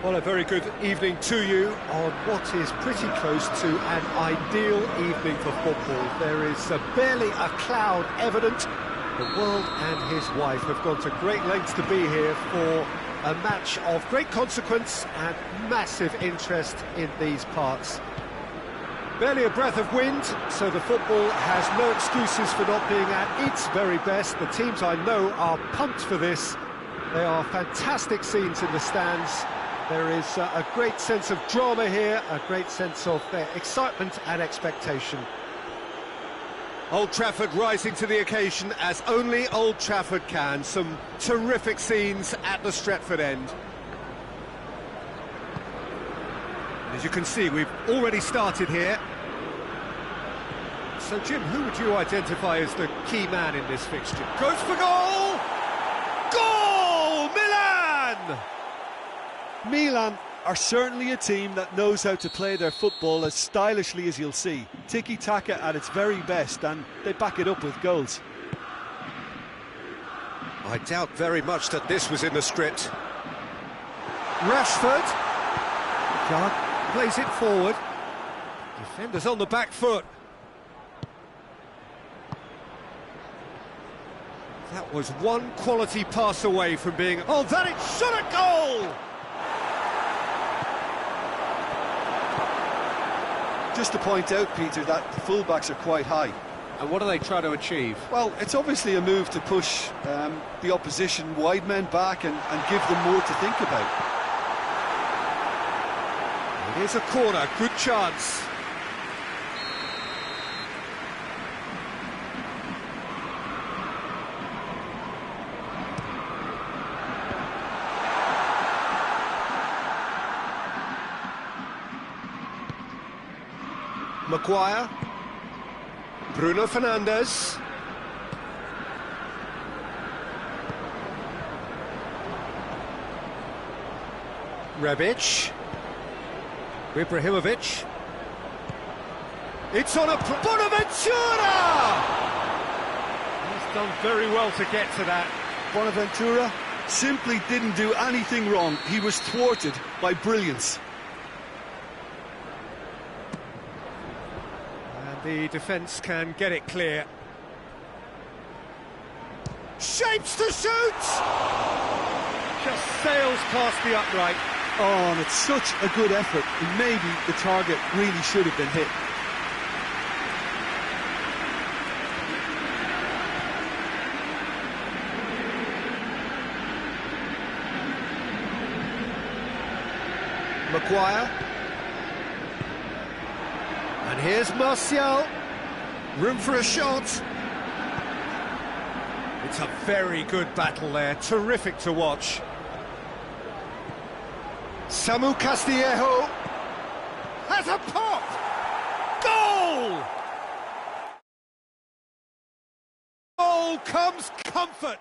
Well, a very good evening to you on what is pretty close to an ideal evening for football. There is barely a cloud evident. The world and his wife have gone to great lengths to be here for a match of great consequence and massive interest in these parts. Barely a breath of wind, so the football has no excuses for not being at its very best. The teams I know are pumped for this. They are fantastic scenes in the stands. There is a great sense of drama here, a great sense of excitement and expectation. Old Trafford rising to the occasion as only Old Trafford can. Some terrific scenes at the Stretford end. As you can see, we've already started here. So, Jim, who would you identify as the key man in this fixture? Goes for goal! Goal! Milan! Milan are certainly a team that knows how to play their football as stylishly as you'll see. Tiki-taka at its very best, and they back it up with goals. I doubt very much that this was in the script. Rashford. Plays it forward. Defenders on the back foot. That was one quality pass away from being... Oh, that it shot a goal! Just to point out, Peter, that the fullbacks are quite high. And what are they trying to achieve? Well, it's obviously a move to push the opposition wide men back and give them more to think about. It is a corner, good chance. Maguire, Bruno Fernandes, Rebic, Ibrahimovic, it's on a Bonaventura! He's done very well to get to that. Bonaventura simply didn't do anything wrong. He was thwarted by brilliance. The defence can get it clear. Shapes to shoot! Just sails past the upright. Oh, and it's such a good effort. And maybe the target really should have been hit. Maguire. And here's Martial, room for a shot. It's a very good battle there, terrific to watch. Samu Castillejo has a pop! Goal! Goal comes comfort!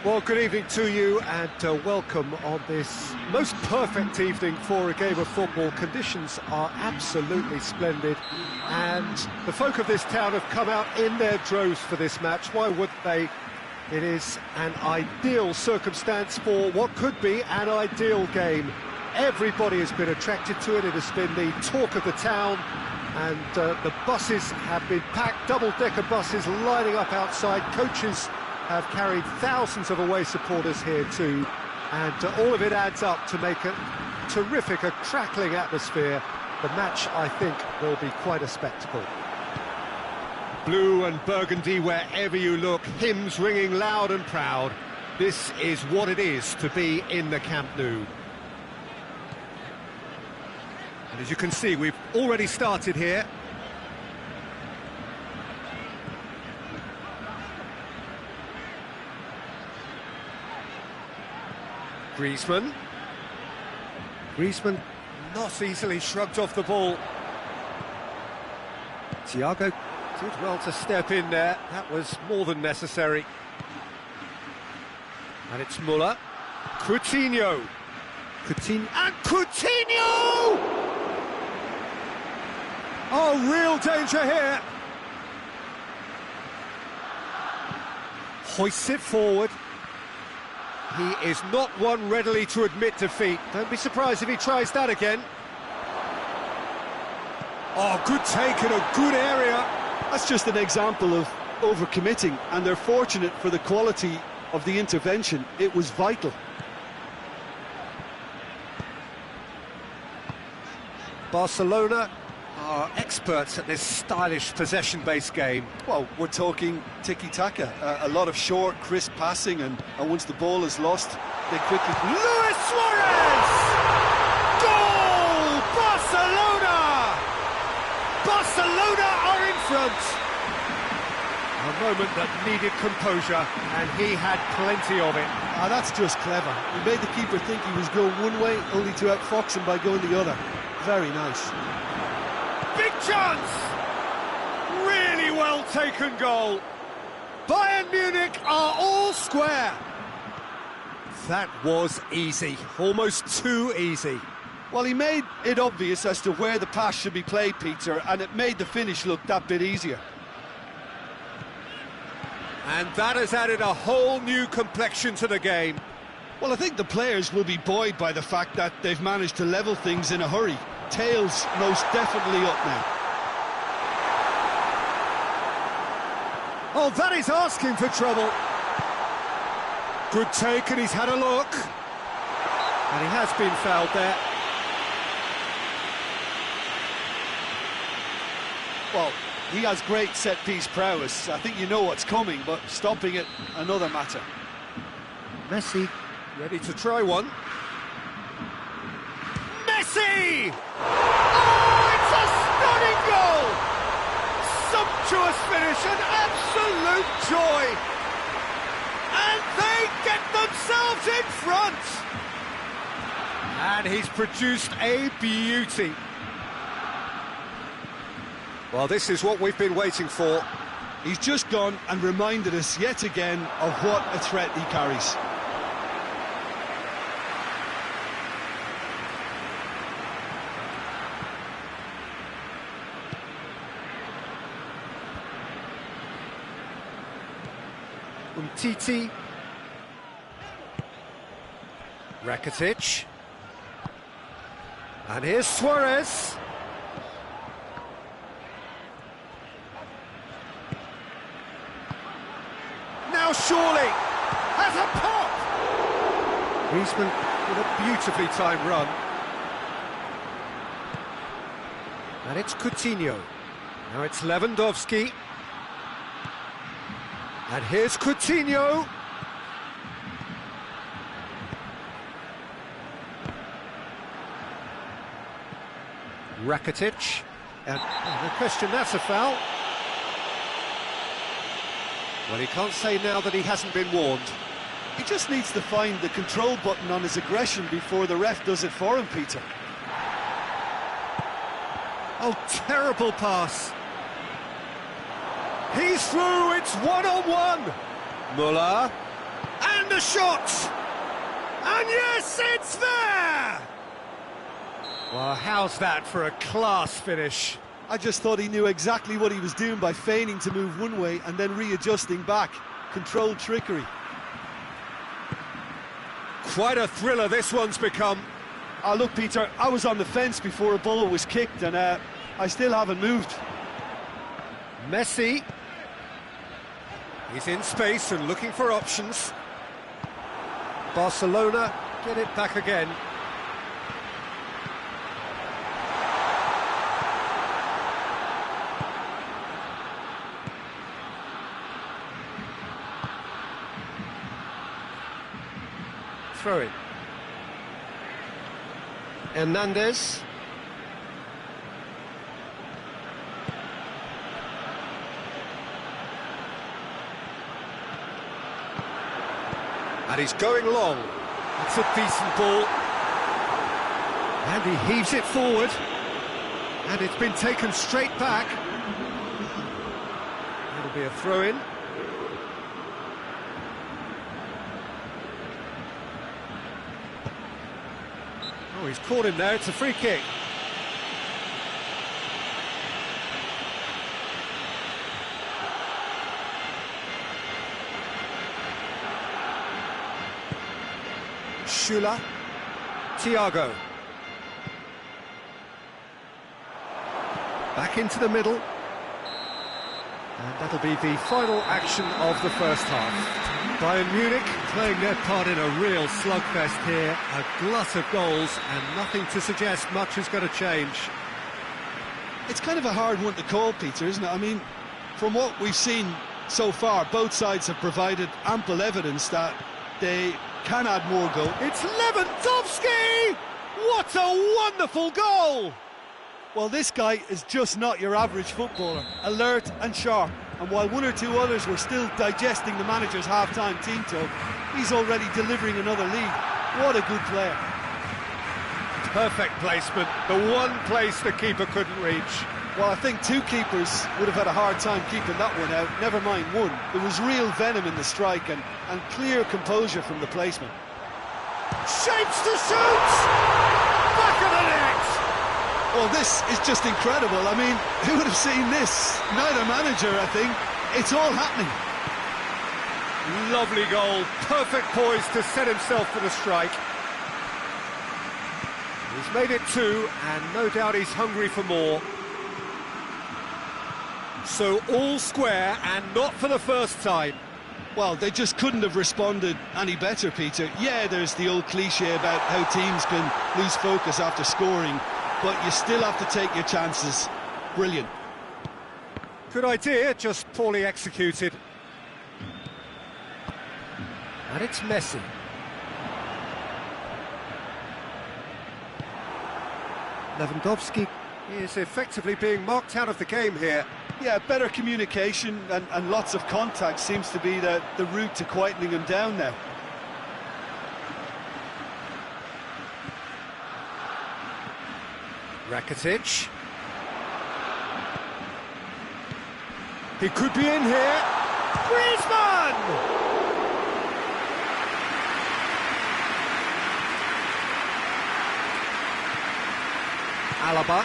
Well, good evening to you and welcome on this most perfect evening for a game of football. Conditions are absolutely splendid and the folk of this town have come out in their droves for this match. Why wouldn't they? It is an ideal circumstance for what could be an ideal game. Everybody has been attracted to it. It has been the talk of the town, and the buses have been packed, double-decker buses lining up outside. Coaches have carried thousands of away supporters here too, and all of it adds up to make a terrific, a crackling atmosphere. The match, I think, will be quite a spectacle. Blue and burgundy wherever you look, hymns ringing loud and proud. This is what it is to be in the Camp Nou. And as you can see, we've already started here. Griezmann not easily shrugged off the ball. Thiago did well to step in there, that was more than necessary. And it's Müller. Coutinho! And Coutinho! Oh, real danger here. Hoists it forward. He is not one readily to admit defeat. Don't be surprised if he tries that again. Oh, good take in a good area. That's just an example of overcommitting, and they're fortunate for the quality of the intervention. It was vital. Barcelona are experts at this stylish possession-based game. Well, we're talking tiki-taka, a lot of short, crisp passing, and once the ball is lost, they quickly... Luis Suarez! Goal! Barcelona! Barcelona are in front! A moment that needed composure, and he had plenty of it. Ah, that's just clever. He made the keeper think he was going one way, only to outfox him by going the other. Very nice. Big chance! Really well taken goal. Bayern Munich are all square. That was easy, almost too easy. Well, he made it obvious as to where the pass should be played, Peter, and it made the finish look that bit easier. And that has added a whole new complexion to the game. Well, I think the players will be buoyed by the fact that they've managed to level things in a hurry. Tails most definitely up now. Oh, that is asking for trouble. Good take, and he's had a look. And he has been fouled there. Well, he has great set-piece prowess. I think you know what's coming, but stopping it, another matter. Messi, ready to try one. Messi! Oh, it's a stunning goal! Sumptuous finish, an absolute joy! And they get themselves in front! And he's produced a beauty. Well, this is what we've been waiting for. He's just gone and reminded us yet again of what a threat he carries. Umtiti. Rakitic. And here's Suarez. Now surely has a pop. Griezmann with a beautifully timed run. And it's Coutinho. Now it's Lewandowski. And here's Coutinho. Rakitic. And the question, that's a foul. Well, he can't say now that he hasn't been warned. He just needs to find the control button on his aggression before the ref does it for him, Peter. Oh, terrible pass. He's through, it's one-on-one. Müller. And And a shot! And yes, it's there! Well, how's that for a class finish? I just thought he knew exactly what he was doing by feigning to move one way and then readjusting back. Controlled trickery. Quite a thriller this one's become. Oh, look, Peter, I was on the fence before a ball was kicked, and I still haven't moved. Messi. He's in space and looking for options. Barcelona get it back again. Throw it. Hernandez. And he's going long. It's a decent ball. And he heaves it forward. And it's been taken straight back. It'll be a throw-in. Oh, he's caught him there, it's a free kick. Shula. Thiago. Back into the middle. And that'll be the final action of the first half. Bayern Munich playing their part in a real slugfest here, a glut of goals, and nothing to suggest much is going to change. It's kind of a hard one to call, Peter, isn't it? I mean, from what we've seen so far, both sides have provided ample evidence that they can add more goal. It's Lewandowski! What a wonderful goal! Well, this guy is just not your average footballer, alert and sharp. And while one or two others were still digesting the manager's half-time team talk, he's already delivering another lead. What a good player. Perfect placement, the one place the keeper couldn't reach. Well, I think two keepers would have had a hard time keeping that one out, never mind one. There was real venom in the strike and clear composure from the placement. Shapes to shoot! Back of the net! Well, this is just incredible. I mean, who would have seen this? Neither manager, I think. It's all happening. Lovely goal, perfect poise to set himself for the strike. He's made it two, and no doubt he's hungry for more. So all square, and not for the first time. Well, they just couldn't have responded any better, Peter. Yeah, there's the old cliche about how teams can lose focus after scoring, but you still have to take your chances. Brilliant. Good idea, just poorly executed. And it's Messi. Lewandowski is effectively being marked out of the game here. Yeah, better communication and lots of contact seems to be the route to quietening him down now. Rakitic. He could be in here. Griezmann! Alaba.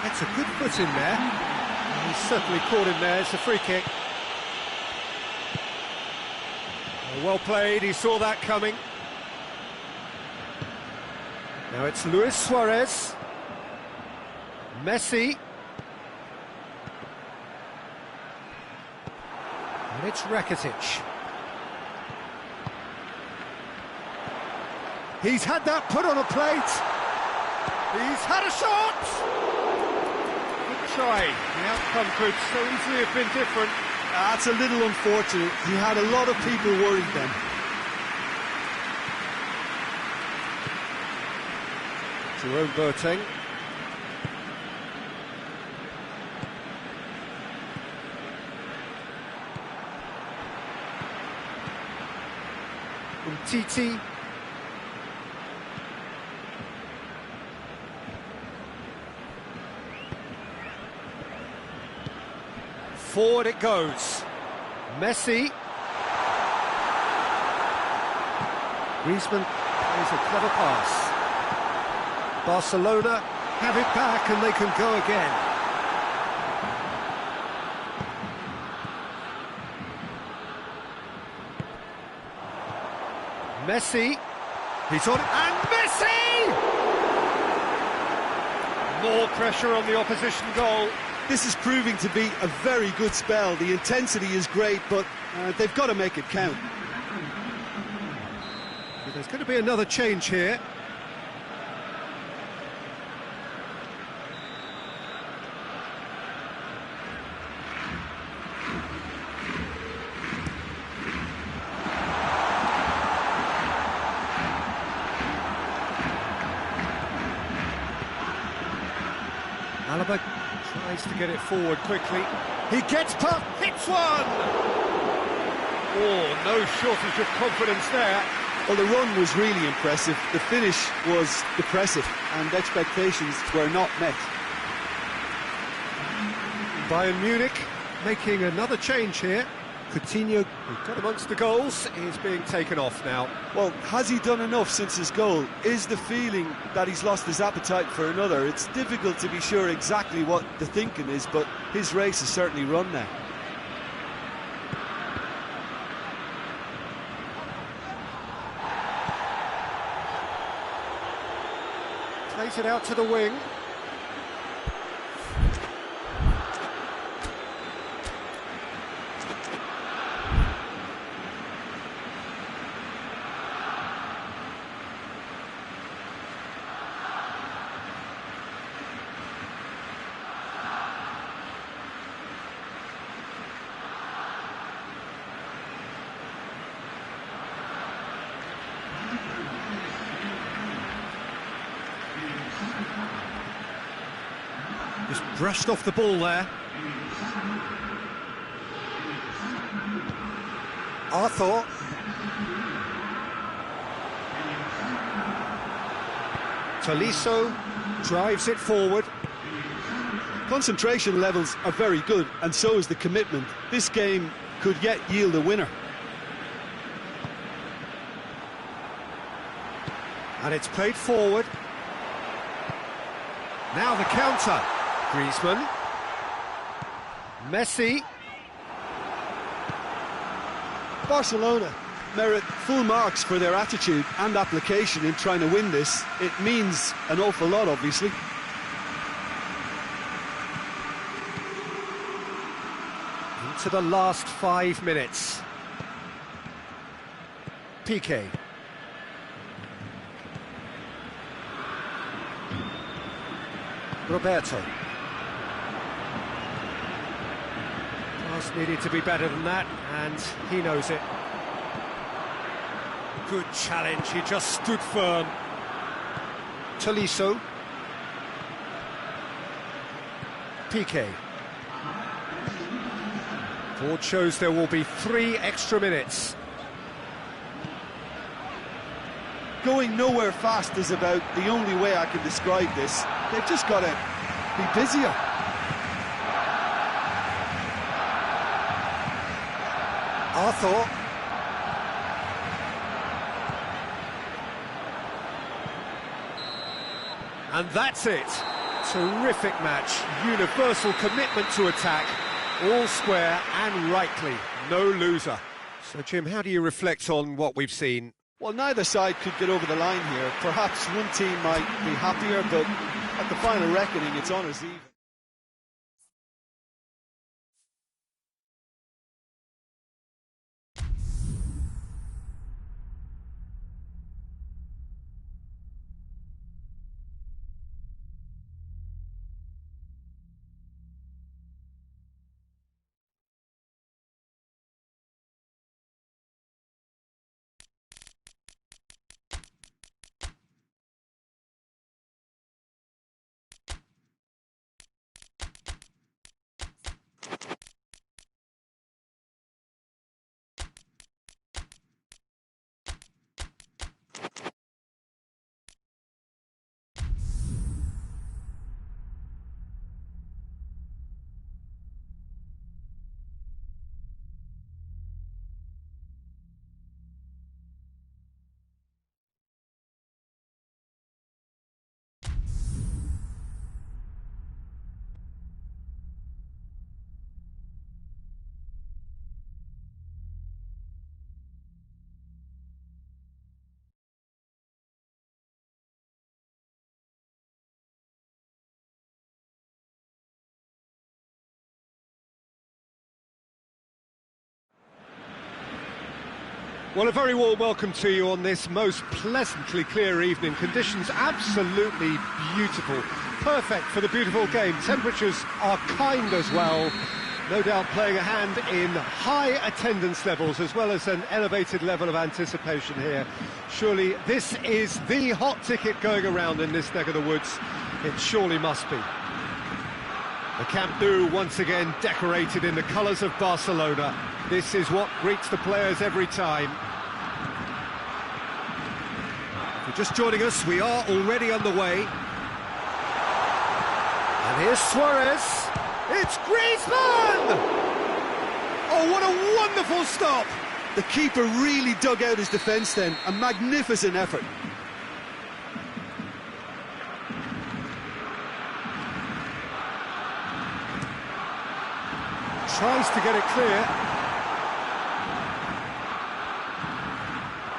That's a good foot in there. He's certainly caught him there. It's a free kick. Well played, he saw that coming. Now it's Luis Suarez. Messi. And it's Rakitic. He's had that put on a plate. He's had a shot. Good try. The outcome could so easily have been different. That's a little unfortunate. He had a lot of people worried then. Jerome Boateng. Umtiti. Forward it goes. Messi. Griezmann plays a clever pass. Barcelona have it back and they can go again. Messi, he's on it, and Messi! More pressure on the opposition goal. This is proving to be a very good spell. The intensity is great, but they've got to make it count. There's going to be another change here. Alaba tries to get it forward quickly. He gets past, hits one! Oh, no shortage of confidence there. Well, the run was really impressive. The finish was depressive, and expectations were not met. Bayern Munich making another change here. Coutinho, who got amongst the goals, is being taken off now. Well, has he done enough since his goal? Is the feeling that he's lost his appetite for another? It's difficult to be sure exactly what the thinking is, but his race is certainly run now. Plays it out to the wing. Just brushed off the ball there. Arthur. Tolisso drives it forward. Concentration levels are very good, and so is the commitment. This game could yet yield a winner. And it's played forward. Now the counter. Griezmann. Messi. Barcelona merit full marks for their attitude and application in trying to win this. It means an awful lot, obviously. Into the last 5 minutes. Piqué. Roberto. Pass needed to be better than that, and he knows it. Good challenge, he just stood firm. Tolisso. Piqué. Board shows there will be 3 extra minutes. Going nowhere fast is about the only way I can describe this. They've just got to be busier. Arthur. And that's it. Terrific match. Universal commitment to attack. All square and rightly. No loser. So, Jim, how do you reflect on what we've seen? Well, neither side could get over the line here. Perhaps one team might be happier, but at the final reckoning, it's honours even. Well, a very warm welcome to you on this most pleasantly clear evening. Conditions absolutely beautiful. Perfect for the beautiful game. Temperatures are kind as well. No doubt playing a hand in high attendance levels as well as an elevated level of anticipation here. Surely this is the hot ticket going around in this neck of the woods. It surely must be. The Camp Nou once again decorated in the colours of Barcelona. This is what greets the players every time. If you're just joining us, we are already underway. And here's Suarez. It's Griezmann! Oh, what a wonderful stop! The keeper really dug out his defence then. A magnificent effort. Tries to get it clear.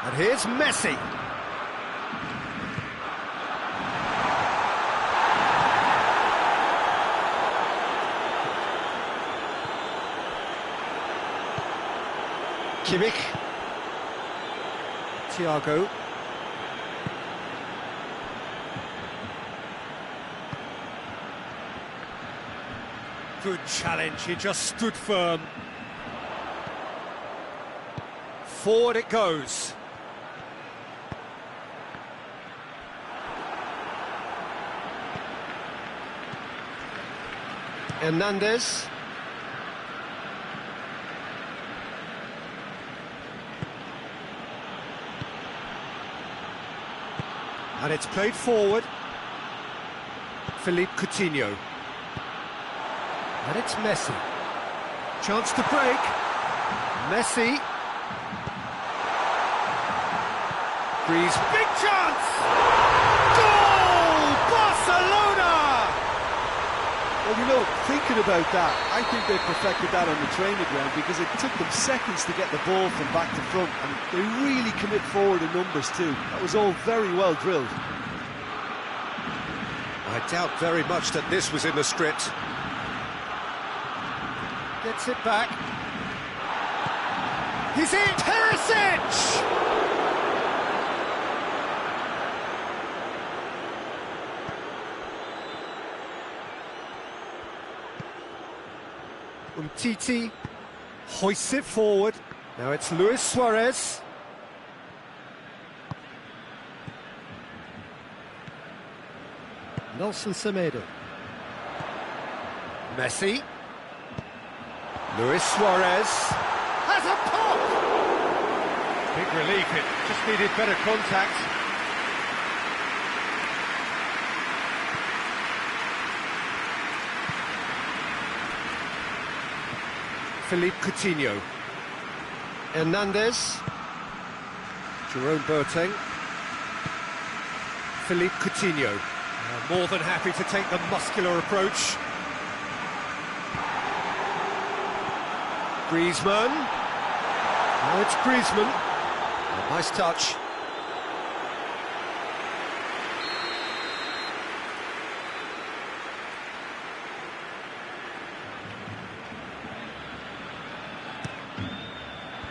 And here's Messi. Kimmich. Thiago. Good challenge, he just stood firm. Forward it goes. Hernandez. And it's played forward. Philippe Coutinho. And it's Messi. Chance to break. Messi. Breeze. Big chance! Goal! Barcelona! Well, you know, thinking about that, I think they perfected that on the training ground because it took them seconds to get the ball from back to front, and they really commit forward in numbers too. That was all very well drilled. I doubt very much that this was in the script. Gets it back. He's in! Perisic! Umtiti hoists it forward. Now it's Luis Suarez. Nelson Semedo. Messi. Luis Suarez. Has a pop! Big relief, it just needed better contact. Philippe Coutinho. Hernandez. Jerome Boateng. Philippe Coutinho. More than happy to take the muscular approach. Griezmann. Now it's Griezmann. A nice touch.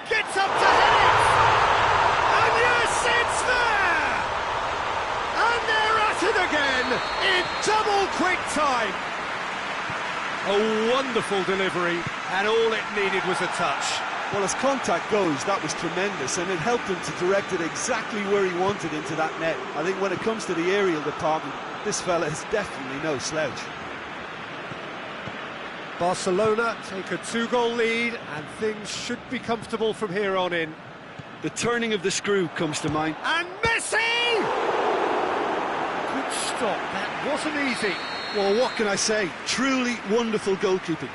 Gets up to head it! And yes, it's there! And they're at it again in double quick time. A wonderful delivery, and all it needed was a touch. Well, as contact goes, that was tremendous, and it helped him to direct it exactly where he wanted into that net. I think when it comes to the aerial department, this fella is definitely no slouch. Barcelona take a 2-goal lead, and things should be comfortable from here on in. The turning of the screw comes to mind. And Messi! Good stop, that wasn't easy. Well, what can I say? Truly wonderful goalkeeping.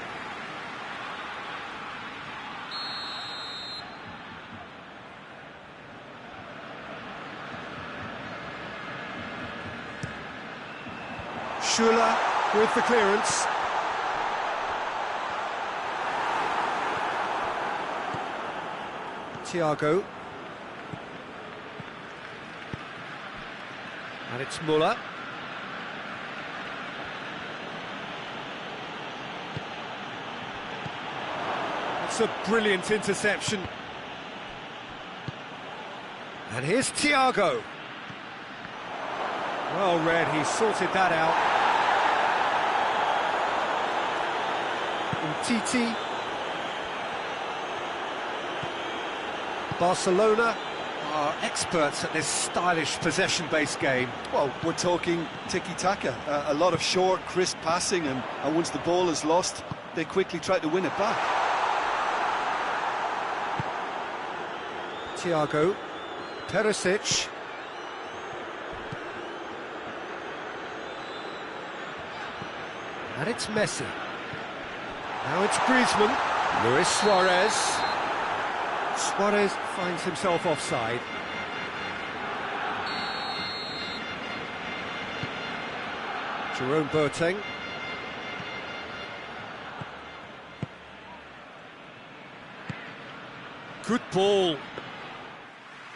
Schuller with the clearance. Thiago. And it's Muller. It's a brilliant interception. And here's Thiago. Well read, he sorted that out. Titi. Barcelona are experts at this stylish possession-based game. Well, we're talking tiki-taka, a lot of short, crisp passing, and once the ball is lost, they quickly try to win it back. Thiago, Perisic. And it's Messi. Now it's Griezmann. Luis Suarez. Suarez finds himself offside. Jerome Boateng. Good ball.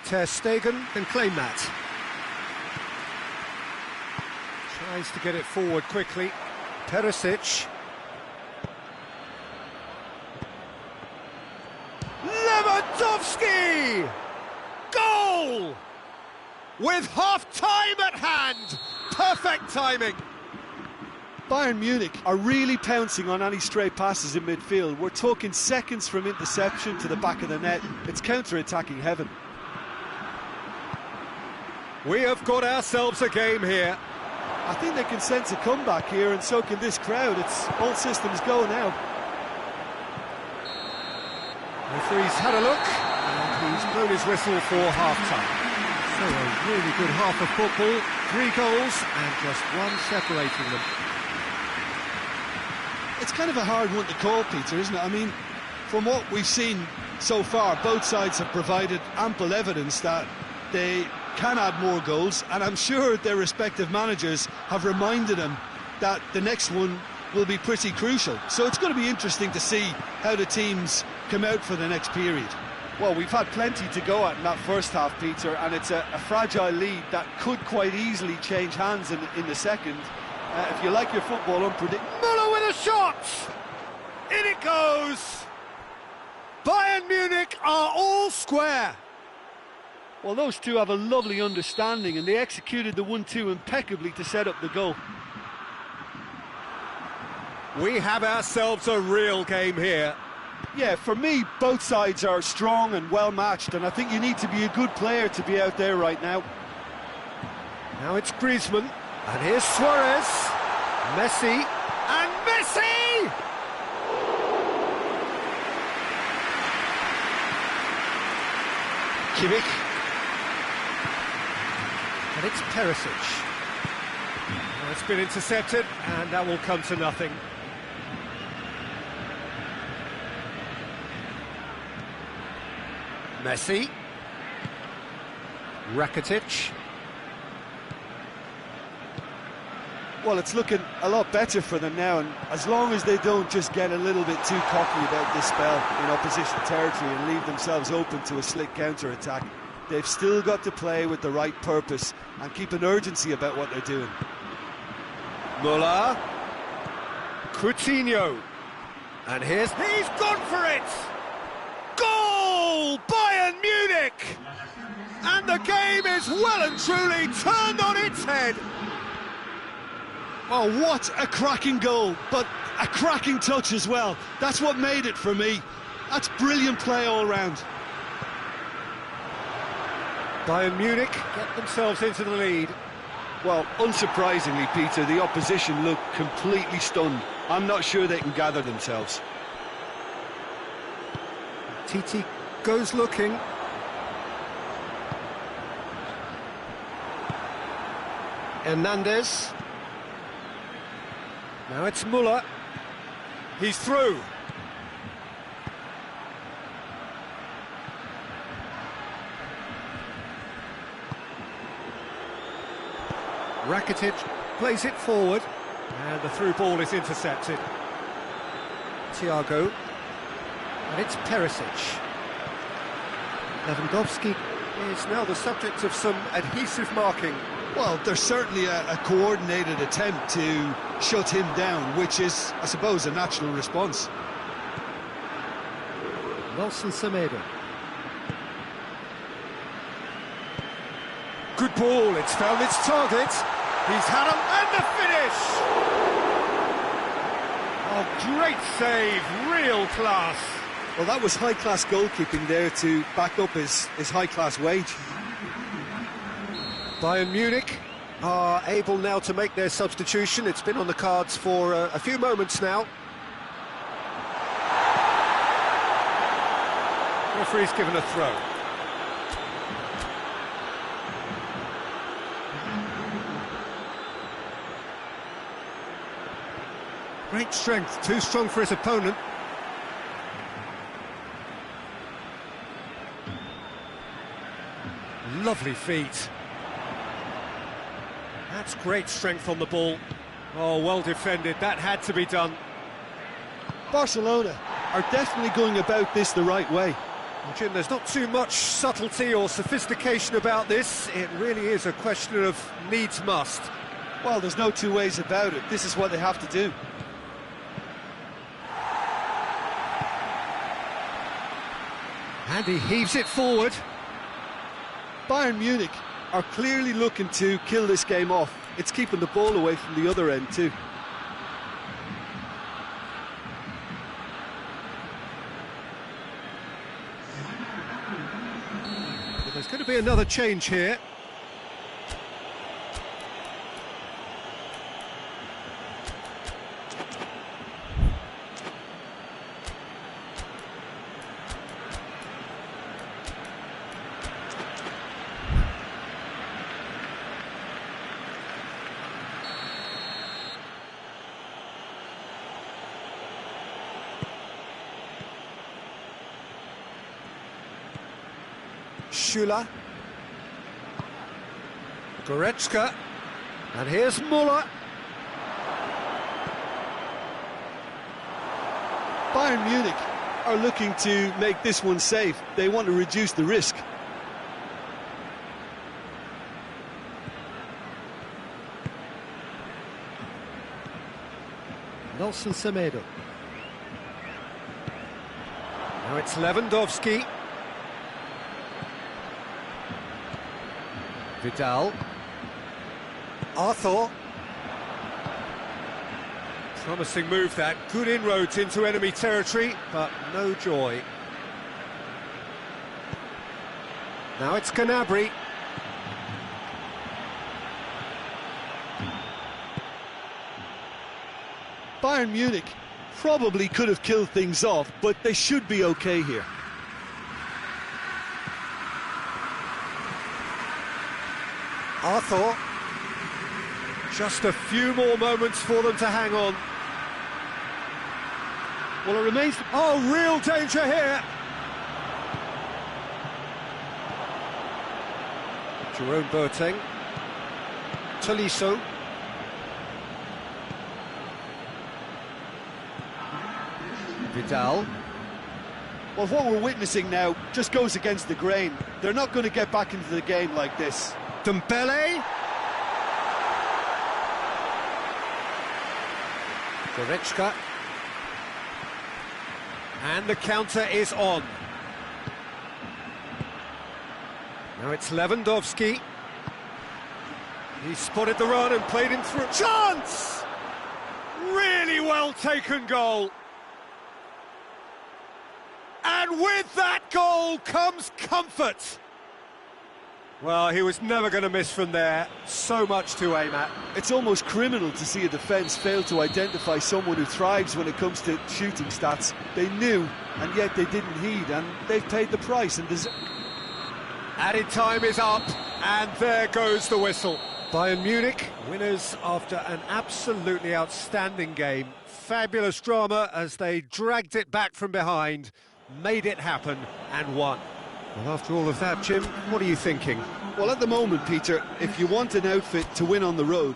Ter Stegen can claim that. Tries to get it forward quickly. Perisic. Lewandowski! Goal! With half-time at hand! Perfect timing! Bayern Munich are really pouncing on any stray passes in midfield. We're talking seconds from interception to the back of the net. It's counter-attacking heaven. We have got ourselves a game here. I think they can sense a comeback here, and so can this crowd. It's all systems go now. Referee's had a look, and he's blown his whistle for half-time. So a really good half of football, 3 goals, and just one separating them. It's kind of a hard one to call, Peter, isn't it? I mean, from what we've seen so far, both sides have provided ample evidence that they can add more goals, and I'm sure their respective managers have reminded them that the next one will be pretty crucial. So it's going to be interesting to see how the teams come out for the next period. Well, we've had plenty to go at in that first half, Peter, and it's a fragile lead that could quite easily change hands in the second. If you like your football unpredictable... Müller with a shot! In it goes! Bayern Munich are all square! Well, those two have a lovely understanding, and they executed the 1-2 impeccably to set up the goal. We have ourselves a real game here. Yeah, for me, both sides are strong and well-matched, and I think you need to be a good player to be out there right now. Now it's Griezmann, and here's Suarez, Messi, and Messi! Kimmich. And it's Perisic. Now it's been intercepted, and that will come to nothing. Messi. Rakitic. Well, it's looking a lot better for them now, and as long as they don't just get a little bit too cocky about this spell in opposition territory and leave themselves open to a slick counter-attack, they've still got to play with the right purpose and keep an urgency about what they're doing. Müller. Coutinho. And he's gone for it! Goal! Bayern Munich! And the game is well and truly turned on its head. Oh, what a cracking goal, but a cracking touch as well. That's what made it for me. That's brilliant play all round. Bayern Munich get themselves into the lead. Well, unsurprisingly, Peter, the opposition look completely stunned. I'm not sure they can gather themselves. Titi goes looking. Hernandez. Now it's Müller. He's through. Rakitic plays it forward, and the through ball is intercepted. Thiago, and it's Perisic. Lewandowski is now the subject of some adhesive marking. Well, there's certainly a coordinated attempt to shut him down, which is, I suppose, a natural response. Nelson Semedo. Good ball, it's found its target. He's had him, and the finish! Oh, great save, real class. Well, that was high-class goalkeeping there to back up his high-class wage. Bayern Munich are able now to make their substitution. It's been on the cards for a few moments now. Referee's given a throw. Great strength, too strong for his opponent. Lovely feet. That's great strength on the ball. Oh, well defended, that had to be done. Barcelona are definitely going about this the right way. Well, Jim, there's not too much subtlety or sophistication about this. It really is a question of needs must. Well, there's no two ways about it. This is what they have to do. And he heaves it forward. Bayern Munich are clearly looking to kill this game off. It's keeping the ball away from the other end too. Well, there's going to be another change here. Schüller. Goretzka. And here's Müller. Bayern Munich are looking to make this one safe. They want to reduce the risk. Nelson Semedo. Now it's Lewandowski. Vidal. Arthur. Promising move that. Good inroads into enemy territory, but no joy. Now it's Gnabry. Bayern Munich probably could have killed things off, but they should be okay here. Arthur. Just a few more moments for them to hang on. Well, it remains... Oh, real danger here. Jerome Boateng. Tolisso. Vidal. Well, what we're witnessing now just goes against the grain. They're not going to get back into the game like this. Dembele. Goretzka. And the counter is on. Now it's Lewandowski. He spotted the run and played him through. Chance! Really well taken goal. And with that goal comes comfort. Well, he was never going to miss from there. So much to aim at. It's almost criminal to see a defence fail to identify someone who thrives when it comes to shooting stats. They knew, and yet they didn't heed, and they've paid the price. And added time is up, and there goes the whistle. Bayern Munich, winners after an absolutely outstanding game. Fabulous drama as they dragged it back from behind, made it happen, and won. Well, after all of that, Jim, what are you thinking? Well, at the moment, Peter, if you want an outfit to win on the road,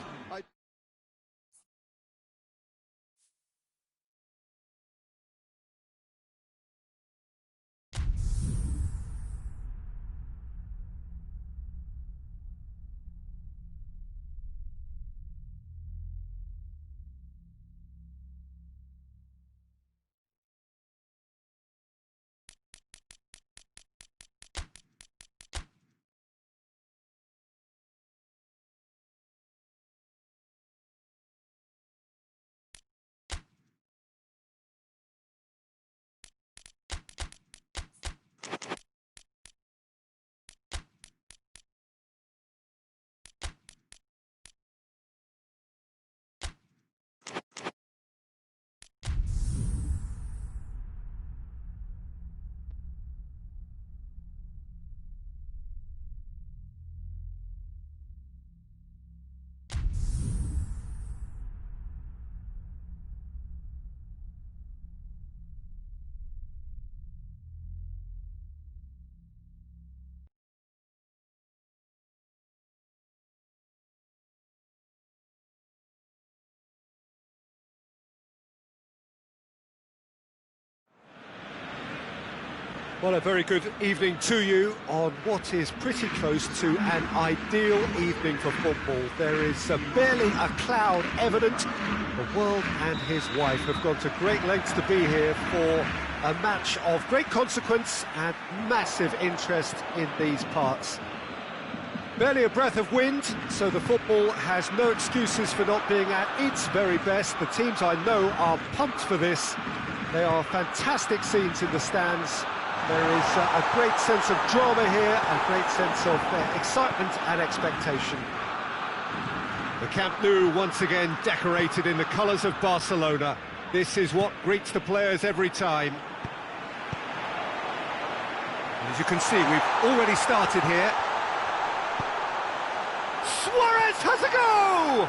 Well, a very good evening to you on what is pretty close to an ideal evening for football. There is barely a cloud evident. The world and his wife have gone to great lengths to be here for a match of great consequence and massive interest in these parts. Barely a breath of wind, so the football has no excuses for not being at its very best. The teams I know are pumped for this. They are fantastic scenes in the stands. There is a great sense of drama here, a great sense of excitement and expectation. The Camp Nou once again decorated in the colours of Barcelona. This is what greets the players every time. And as you can see, we've already started here. Suarez has a go!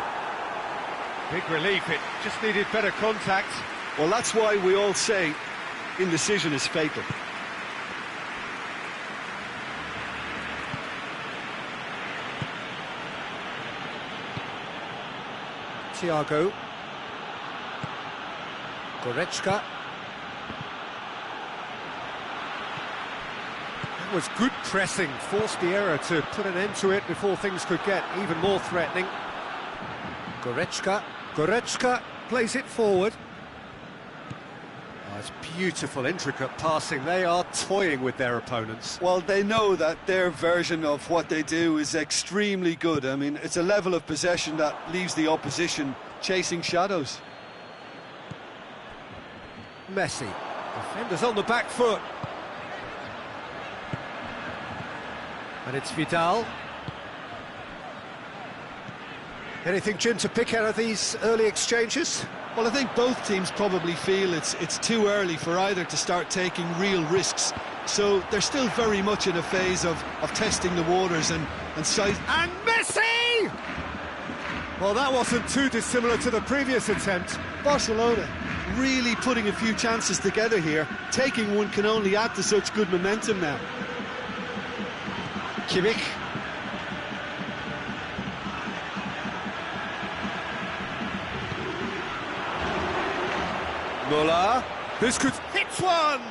Big relief, it just needed better contact. Well, that's why we all say indecision is fatal. Thiago. Goretzka. That was good pressing, forced the error to put an end to it before things could get even more threatening. Goretzka. Goretzka plays it forward. Oh, it's beautiful, intricate passing. They are toying with their opponents. Well, they know that their version of what they do is extremely good. I mean, it's a level of possession that leaves the opposition chasing shadows. Messi. Defenders on the back foot. And it's Vidal. Anything, Jim, to pick out of these early exchanges? Well, I think both teams probably feel it's too early for either to start taking real risks. So they're still very much in a phase of testing the waters and sight. And Messi! Well, that wasn't too dissimilar to the previous attempt. Barcelona really putting a few chances together here. Taking one can only add to such good momentum now. Kimmich. Muller. This could hit one!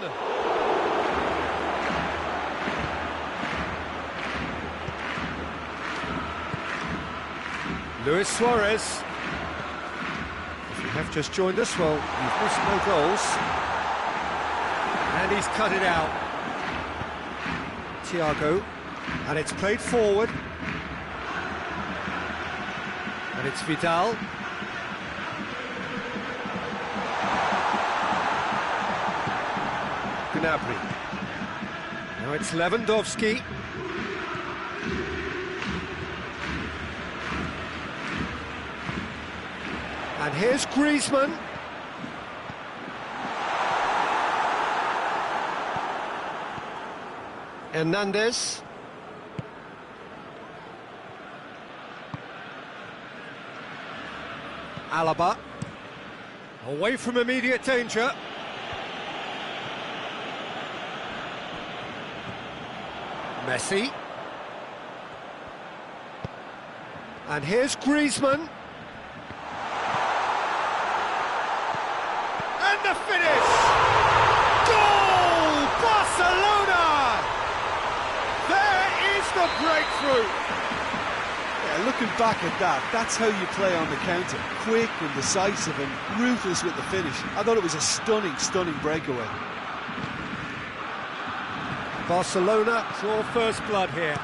Luis Suarez. If you have just joined us, well, you've missed no goals. And he's cut it out. Thiago. And it's played forward. And it's Vidal. Gnabry. Now it's Lewandowski. And here's Griezmann. Hernandez. Alaba. Away from immediate danger. Messi. And here's Griezmann. And the finish! Goal! Barcelona! There is the breakthrough! Yeah, looking back at that, that's how you play on the counter. Quick and decisive and ruthless with the finish. I thought it was a stunning, stunning breakaway. Barcelona draw first blood here.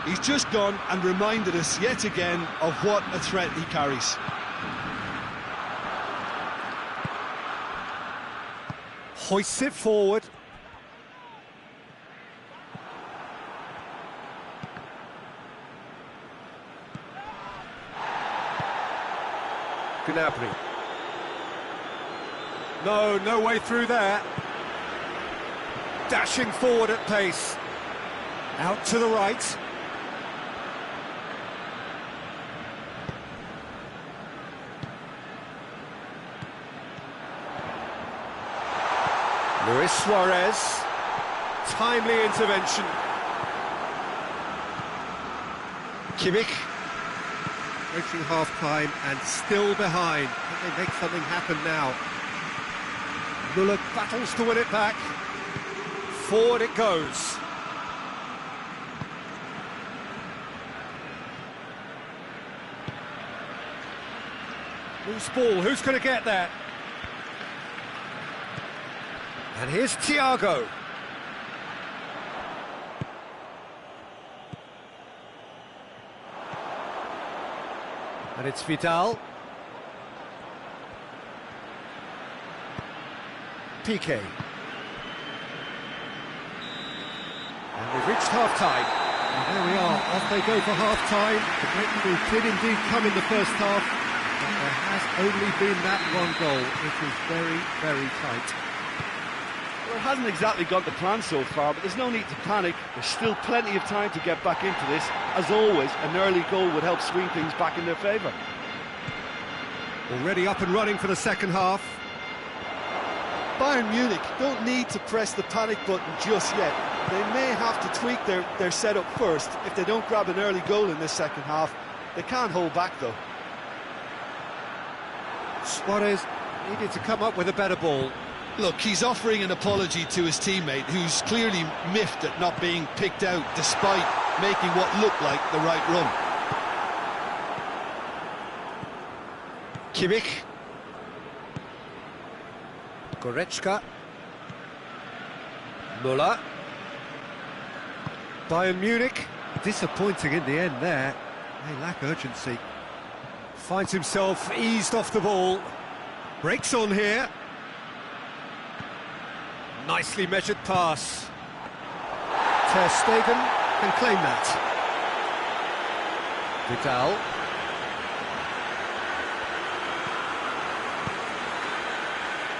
He's just gone and reminded us yet again of what a threat he carries. Hoists it forward. Gnabry. No way through there. Dashing forward at pace. Out to the right. Luis Suarez. Timely intervention. Kimmich. Reaching half-time and still behind. Can they make something happen now? Muller battles to win it back. Forward it goes. Loose ball, who's going to get that? And here's Thiago. And it's Vidal. Piqué. And we've reached half-time. And there we are, off they go for half-time. The breakthrough did indeed come in the first half, but there has only been that one goal. It was very, very tight. Well, it hasn't exactly gone to plan so far, but there's no need to panic. There's still plenty of time to get back into this. As always, an early goal would help swing things back in their favour. Already up and running for the second half. Bayern Munich don't need to press the panic button just yet. They may have to tweak their setup first. If they don't grab an early goal in this second half, they can't hold back though. Suarez needed to come up with a better ball. Look, he's offering an apology to his teammate, who's clearly miffed at not being picked out despite making what looked like the right run. Kimmich. Goretzka. Müller. Bayern Munich, disappointing in the end there. They lack urgency. Finds himself eased off the ball. Breaks on here. Nicely measured pass. Ter Stegen can claim that. Vidal.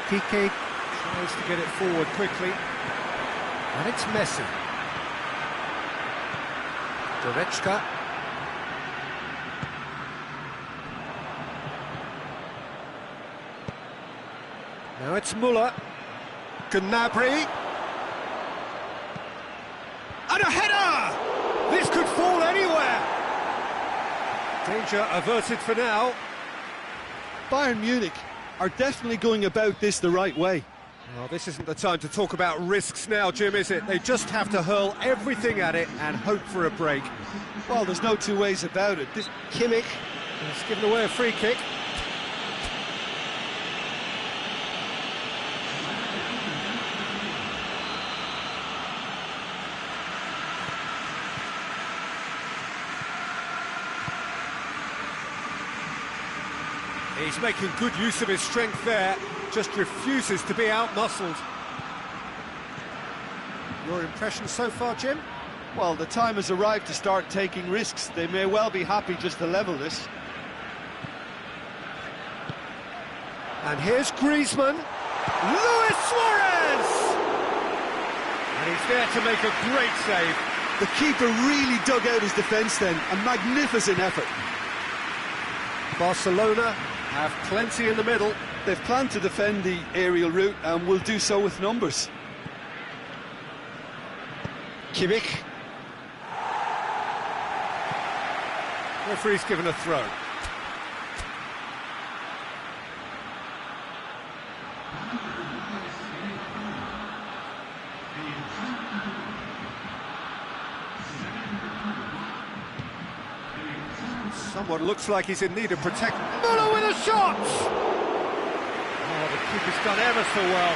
Piqué tries to get it forward quickly. And it's Messi. Goretzka. Now it's Müller. Gnabry. And a header! This could fall anywhere! Danger averted for now. Bayern Munich are definitely going about this the right way. Well, this isn't the time to talk about risks now, Jim, is it? They just have to hurl everything at it and hope for a break. Well, there's no two ways about it. Kimmich has given away a free kick. He's making good use of his strength there, just refuses to be out-muscled. Your impression so far, Jim? Well, the time has arrived to start taking risks. They may well be happy just to level this. And here's Griezmann. Luis Suarez! And he's there to make a great save. The keeper really dug out his defence then. A magnificent effort. Barcelona have plenty in the middle. They've planned to defend the aerial route and will do so with numbers. Kimmich. Referee's given a throw. Someone looks like he's in need of protection. Müller with a shot! Oh, the keeper's done ever so well.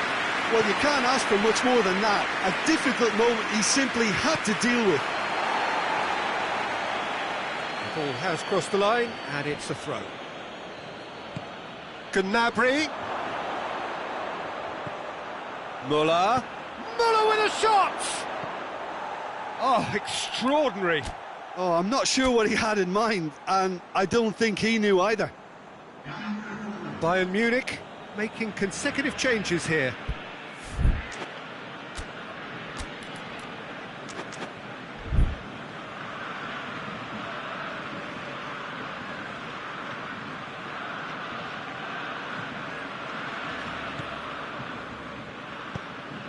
Well, you can't ask for much more than that. A difficult moment he simply had to deal with. The ball has crossed the line, and it's a throw. Gnabry. Müller. Müller with a shot! Oh, extraordinary. Oh, I'm not sure what he had in mind, and I don't think he knew either. Bayern Munich making consecutive changes here.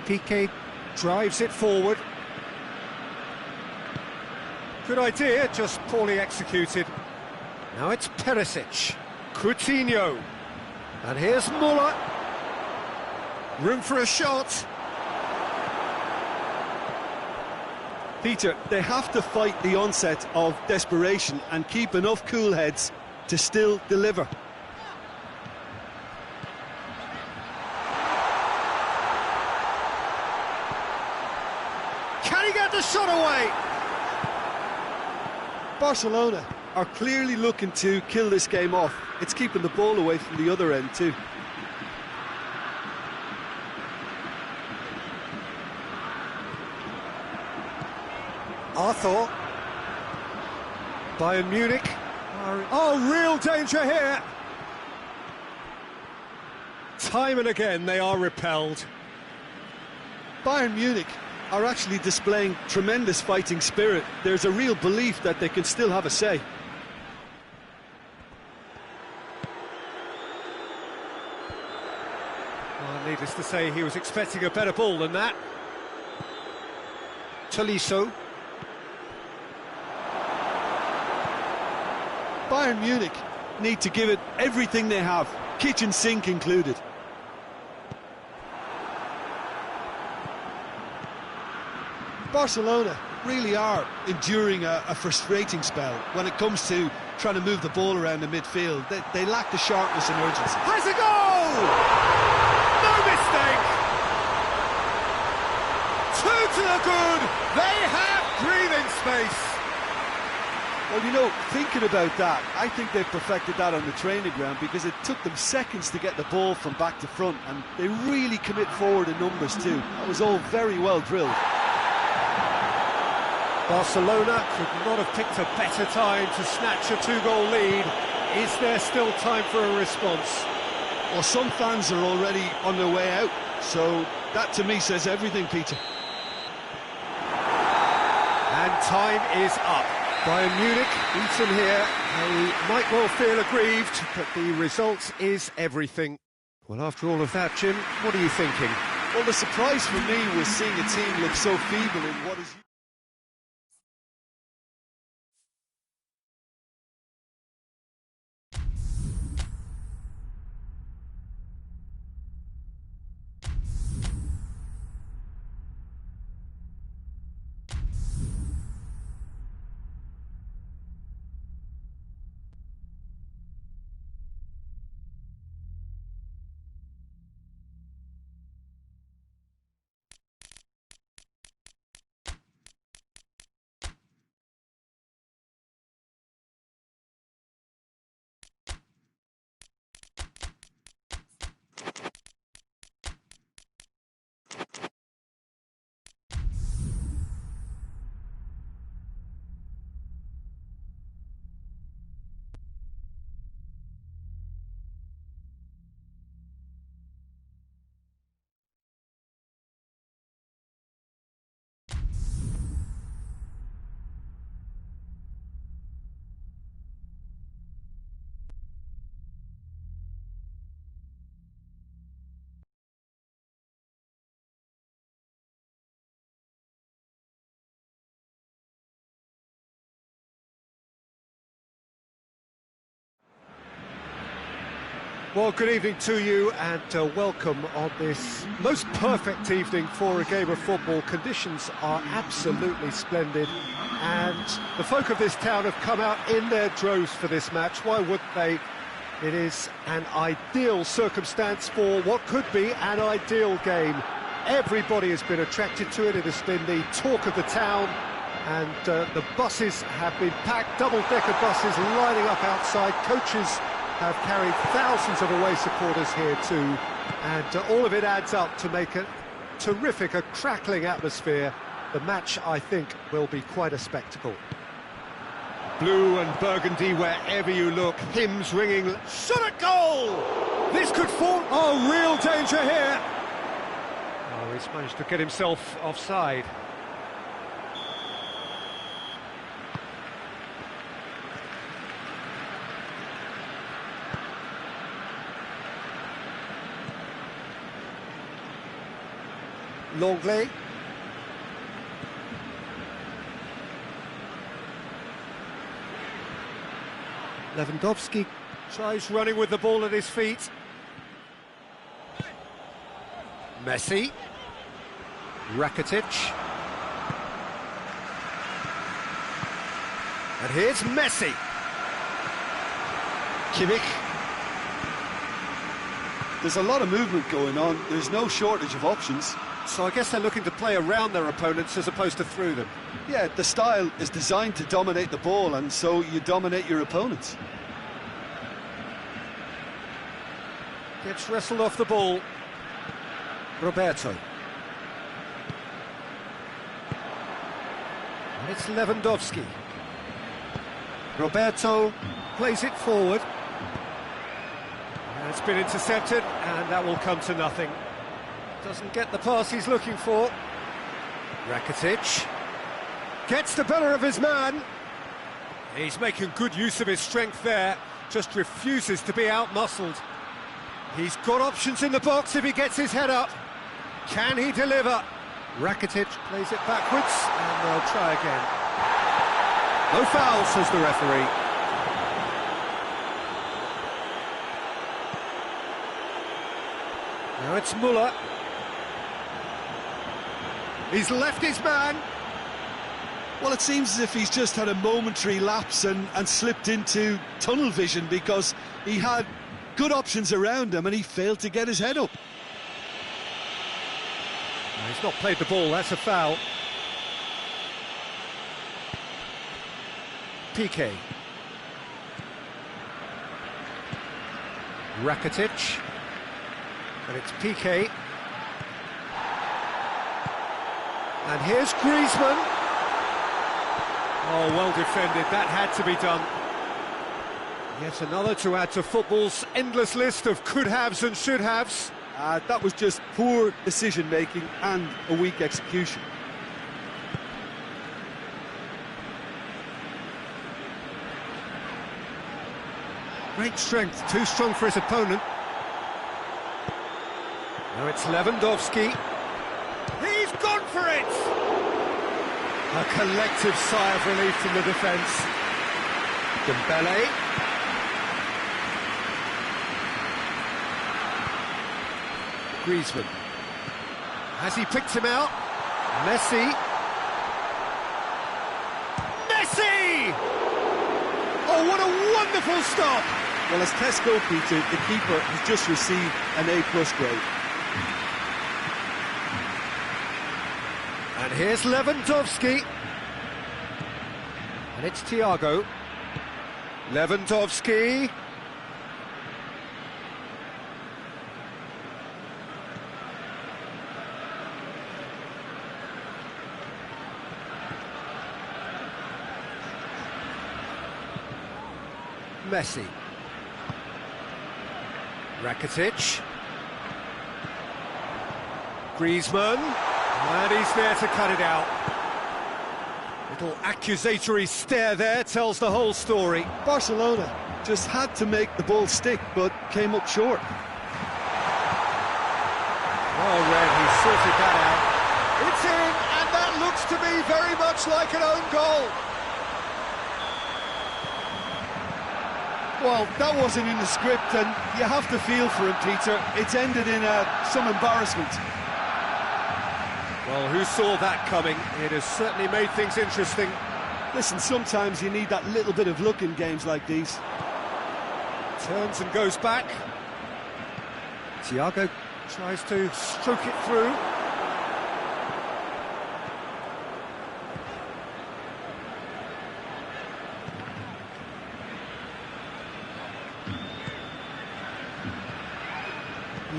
Piqué drives it forward. Good idea, just poorly executed. Now it's Perisic. Coutinho. And here's Müller. Room for a shot. Peter, they have to fight the onset of desperation and keep enough cool heads to still deliver. Can he get the shot away? Barcelona are clearly looking to kill this game off. It's keeping the ball away from the other end too. Arthur. Bayern Munich. Oh, real danger here. Time and again they are repelled. Bayern Munich are actually displaying tremendous fighting spirit. There's a real belief that they can still have a say. Well, needless to say, he was expecting a better ball than that. Tolisso. Bayern Munich need to give it everything they have, kitchen sink included. Barcelona really are enduring a frustrating spell when it comes to trying to move the ball around the midfield. They lack the sharpness and urgency. Has a goal! No mistake! Two to the good! They have breathing space! Well, you know, thinking about that, I think they perfected that on the training ground because it took them seconds to get the ball from back to front, and they really commit forward in numbers too. That was all very well drilled. Barcelona could not have picked a better time to snatch a two-goal lead. Is there still time for a response? Well, some fans are already on their way out, so that to me says everything, Peter. And time is up. Bayern Munich beaten here. They might well feel aggrieved, but the result is everything. Well, after all of that, Jim, what are you thinking? Well, the surprise for me was seeing a team look so feeble in what is... Well, good evening to you and welcome on this most perfect evening for a game of football. Conditions are absolutely splendid and the folk of this town have come out in their droves for this match. Why wouldn't they? It is an ideal circumstance for what could be an ideal game. Everybody has been attracted to it. It has been the talk of the town, and the buses have been packed, double-decker buses lining up outside. Coaches have carried thousands of away supporters here too, and all of it adds up to make a terrific, a crackling atmosphere. The match, I think, will be quite a spectacle. Blue and burgundy wherever you look, hymns ringing, shot at goal! This could fall, oh, real danger here! Oh, he's managed to get himself offside. Longley. Lewandowski tries running with the ball at his feet. Messi. Rakitic. And here's Messi. Kimmich. There's a lot of movement going on. There's no shortage of options. So I guess they're looking to play around their opponents as opposed to through them. Yeah, the style is designed to dominate the ball, and so you dominate your opponents. Gets wrestled off the ball. Roberto. And it's Lewandowski. Roberto plays it forward. And it's been intercepted, and that will come to nothing. Doesn't get the pass he's looking for. Rakitic gets the better of his man. He's making good use of his strength there, just refuses to be out-muscled. He's got options in the box if he gets his head up. Can he deliver? Rakitic plays it backwards, and they'll try again. No foul, says the referee. Now it's Muller. He's left his man. Well, it seems as if he's just had a momentary lapse and slipped into tunnel vision, because he had good options around him and he failed to get his head up. He's not played the ball, that's a foul. Piqué. Rakitic. And it's Piqué. And here's Griezmann. Oh, well defended, that had to be done. Yet another to add to football's endless list of could-haves and should-haves. That was just poor decision-making and a weak execution. Great strength, too strong for his opponent. Now it's Lewandowski. He's gone for it! A collective sigh of relief from the defence. Dembele. Griezmann. Has he picked him out? Messi. Messi! Oh, what a wonderful stop! Well, as tests go, Peter, the keeper has just received an A+ grade. And here's Lewandowski. And it's Thiago. Lewandowski. Messi. Rakitic. Griezmann. And he's there to cut it out. Little accusatory stare there tells the whole story. Barcelona just had to make the ball stick, but came up short. Well read, he sorted that out. It's in, and that looks to me very much like an own goal. Well, that wasn't in the script, and you have to feel for him, Peter. It's ended in some embarrassment. Well, who saw that coming? It has certainly made things interesting. Listen, sometimes you need that little bit of luck in games like these. Turns and goes back. Thiago tries to stroke it through.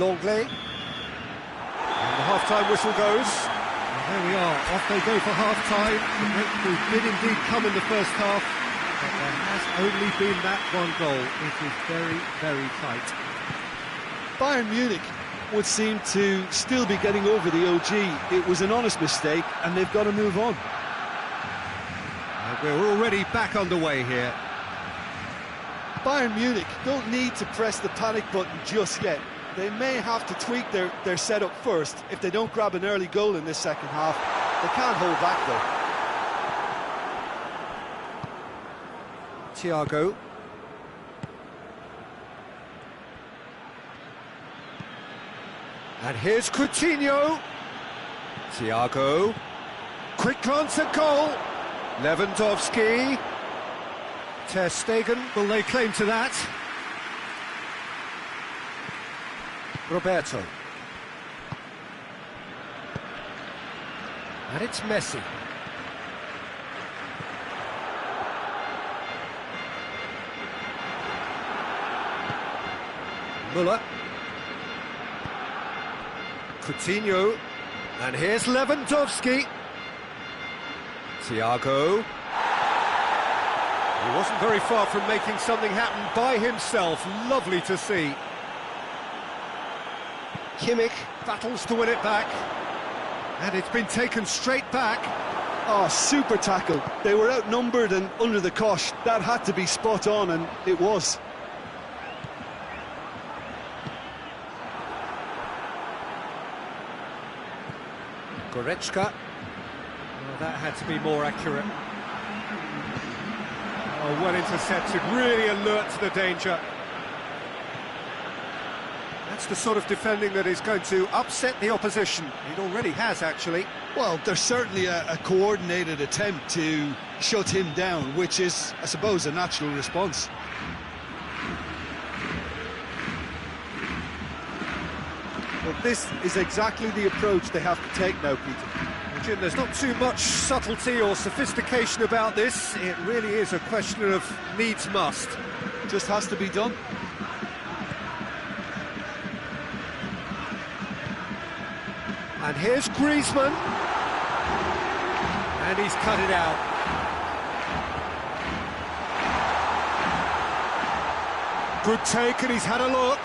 Longley. And the half-time whistle goes. And there we are, off they go for half-time. The breakthrough did indeed come in the first half, but there has only been that one goal. It is very, very tight. Bayern Munich would seem to still be getting over the OG. It was an honest mistake, and they've got to move on. And we're already back underway here. Bayern Munich don't need to press the panic button just yet. They may have to tweak their setup first. If they don't grab an early goal in this second half, they can't hold back though. Thiago. And here's Coutinho. Thiago. Quick glance at goal. Lewandowski. Ter Stegen, will they claim to that? Roberto. And it's Messi. Müller. Coutinho. And here's Lewandowski. Thiago. He wasn't very far from making something happen by himself. Lovely to see. Kimmich battles to win it back. And it's been taken straight back. Oh, super tackle. They were outnumbered and under the cosh. That had to be spot on, and it was. Goretzka. Well, that had to be more accurate. Oh, well intercepted, really alert to the danger. That's the sort of defending that is going to upset the opposition. It already has, actually. Well, there's certainly a coordinated attempt to shut him down, which is, I suppose, a natural response. Well, this is exactly the approach they have to take now, Peter. Jim, there's not too much subtlety or sophistication about this. It really is a question of needs must. Just has to be done. And here's Griezmann. And he's cut it out. Good take, and he's had a look.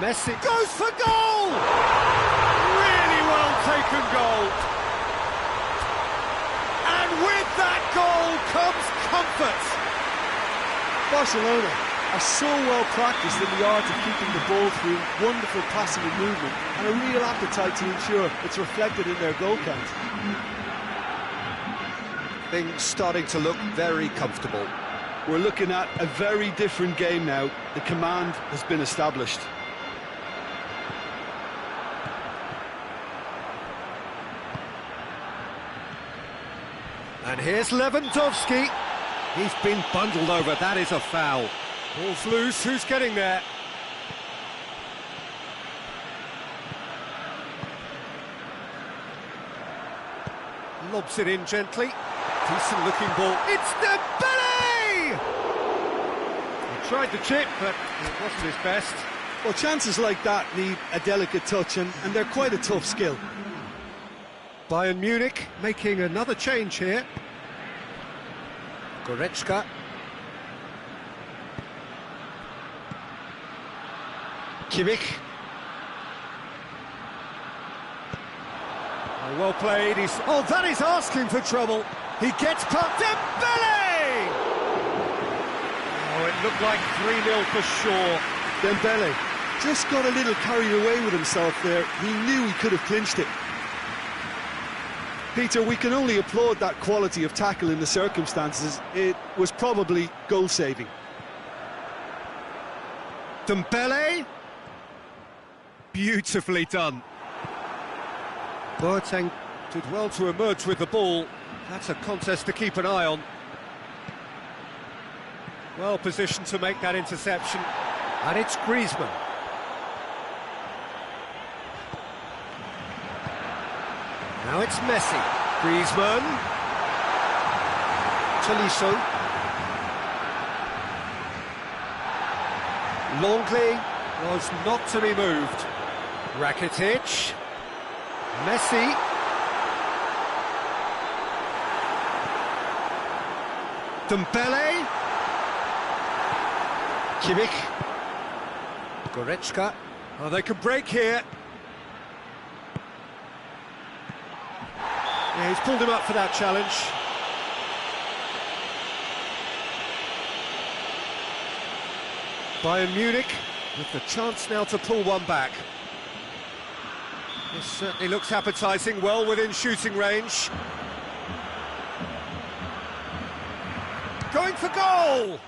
Messi goes for goal! Really well taken goal. And with that goal comes comfort. Barcelona are so well practiced in the art of keeping the ball through wonderful passing and movement, and a real appetite to ensure it's reflected in their goal count. Things starting to look very comfortable. We're looking at a very different game now. The command has been established. And here's Lewandowski. He's been bundled over, that is a foul. Ball's loose, who's getting there? Lobs it in gently. Decent looking ball. It's Dembele! He tried the chip, but it wasn't his best. Well, chances like that need a delicate touch, and they're quite a tough skill. Bayern Munich making another change here. Goretzka. Kimmich. Oh, well played. Oh, that is asking for trouble. He gets past Dembele! Oh, it looked like 3-0 for sure. Dembele just got a little carried away with himself there. He knew he could have clinched it. Peter, we can only applaud that quality of tackle in the circumstances. It was probably goal-saving. Dembele. Beautifully done. Boateng did well to emerge with the ball. That's a contest to keep an eye on. Well positioned to make that interception. And it's Griezmann. Now it's Messi. Griezmann. Tolisso. Longley was not to be moved. Rakitic. Messi. Dembele. Kimmich. Goretzka. Oh, they can break here. Yeah, he's pulled him up for that challenge. Bayern Munich with the chance now to pull one back. This certainly looks appetising, well within shooting range. Going for goal!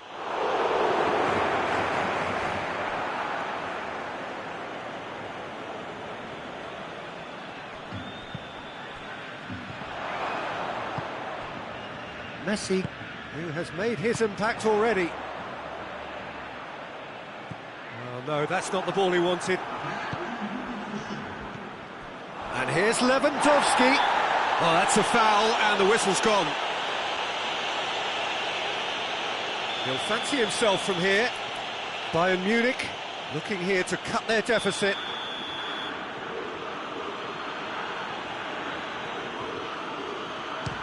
Messi who has made his impact already. Well, no, that's not the ball he wanted. And here's Lewandowski. Oh, that's a foul, and the whistle's gone. He'll fancy himself from here. Bayern Munich looking here to cut their deficit.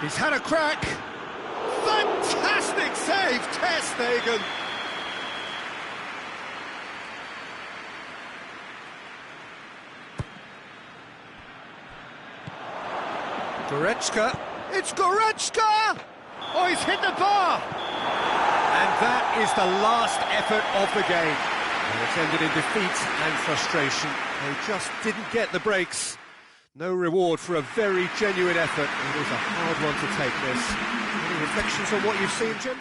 He's had a crack. Fantastic save, Ter Stegen. Goretzka. It's Goretzka! Oh, he's hit the bar! And that is the last effort of the game. And it's ended in defeat and frustration. They just didn't get the breaks. No reward for a very genuine effort. It is a hard one to take, this. Any reflections on what you've seen, Jim?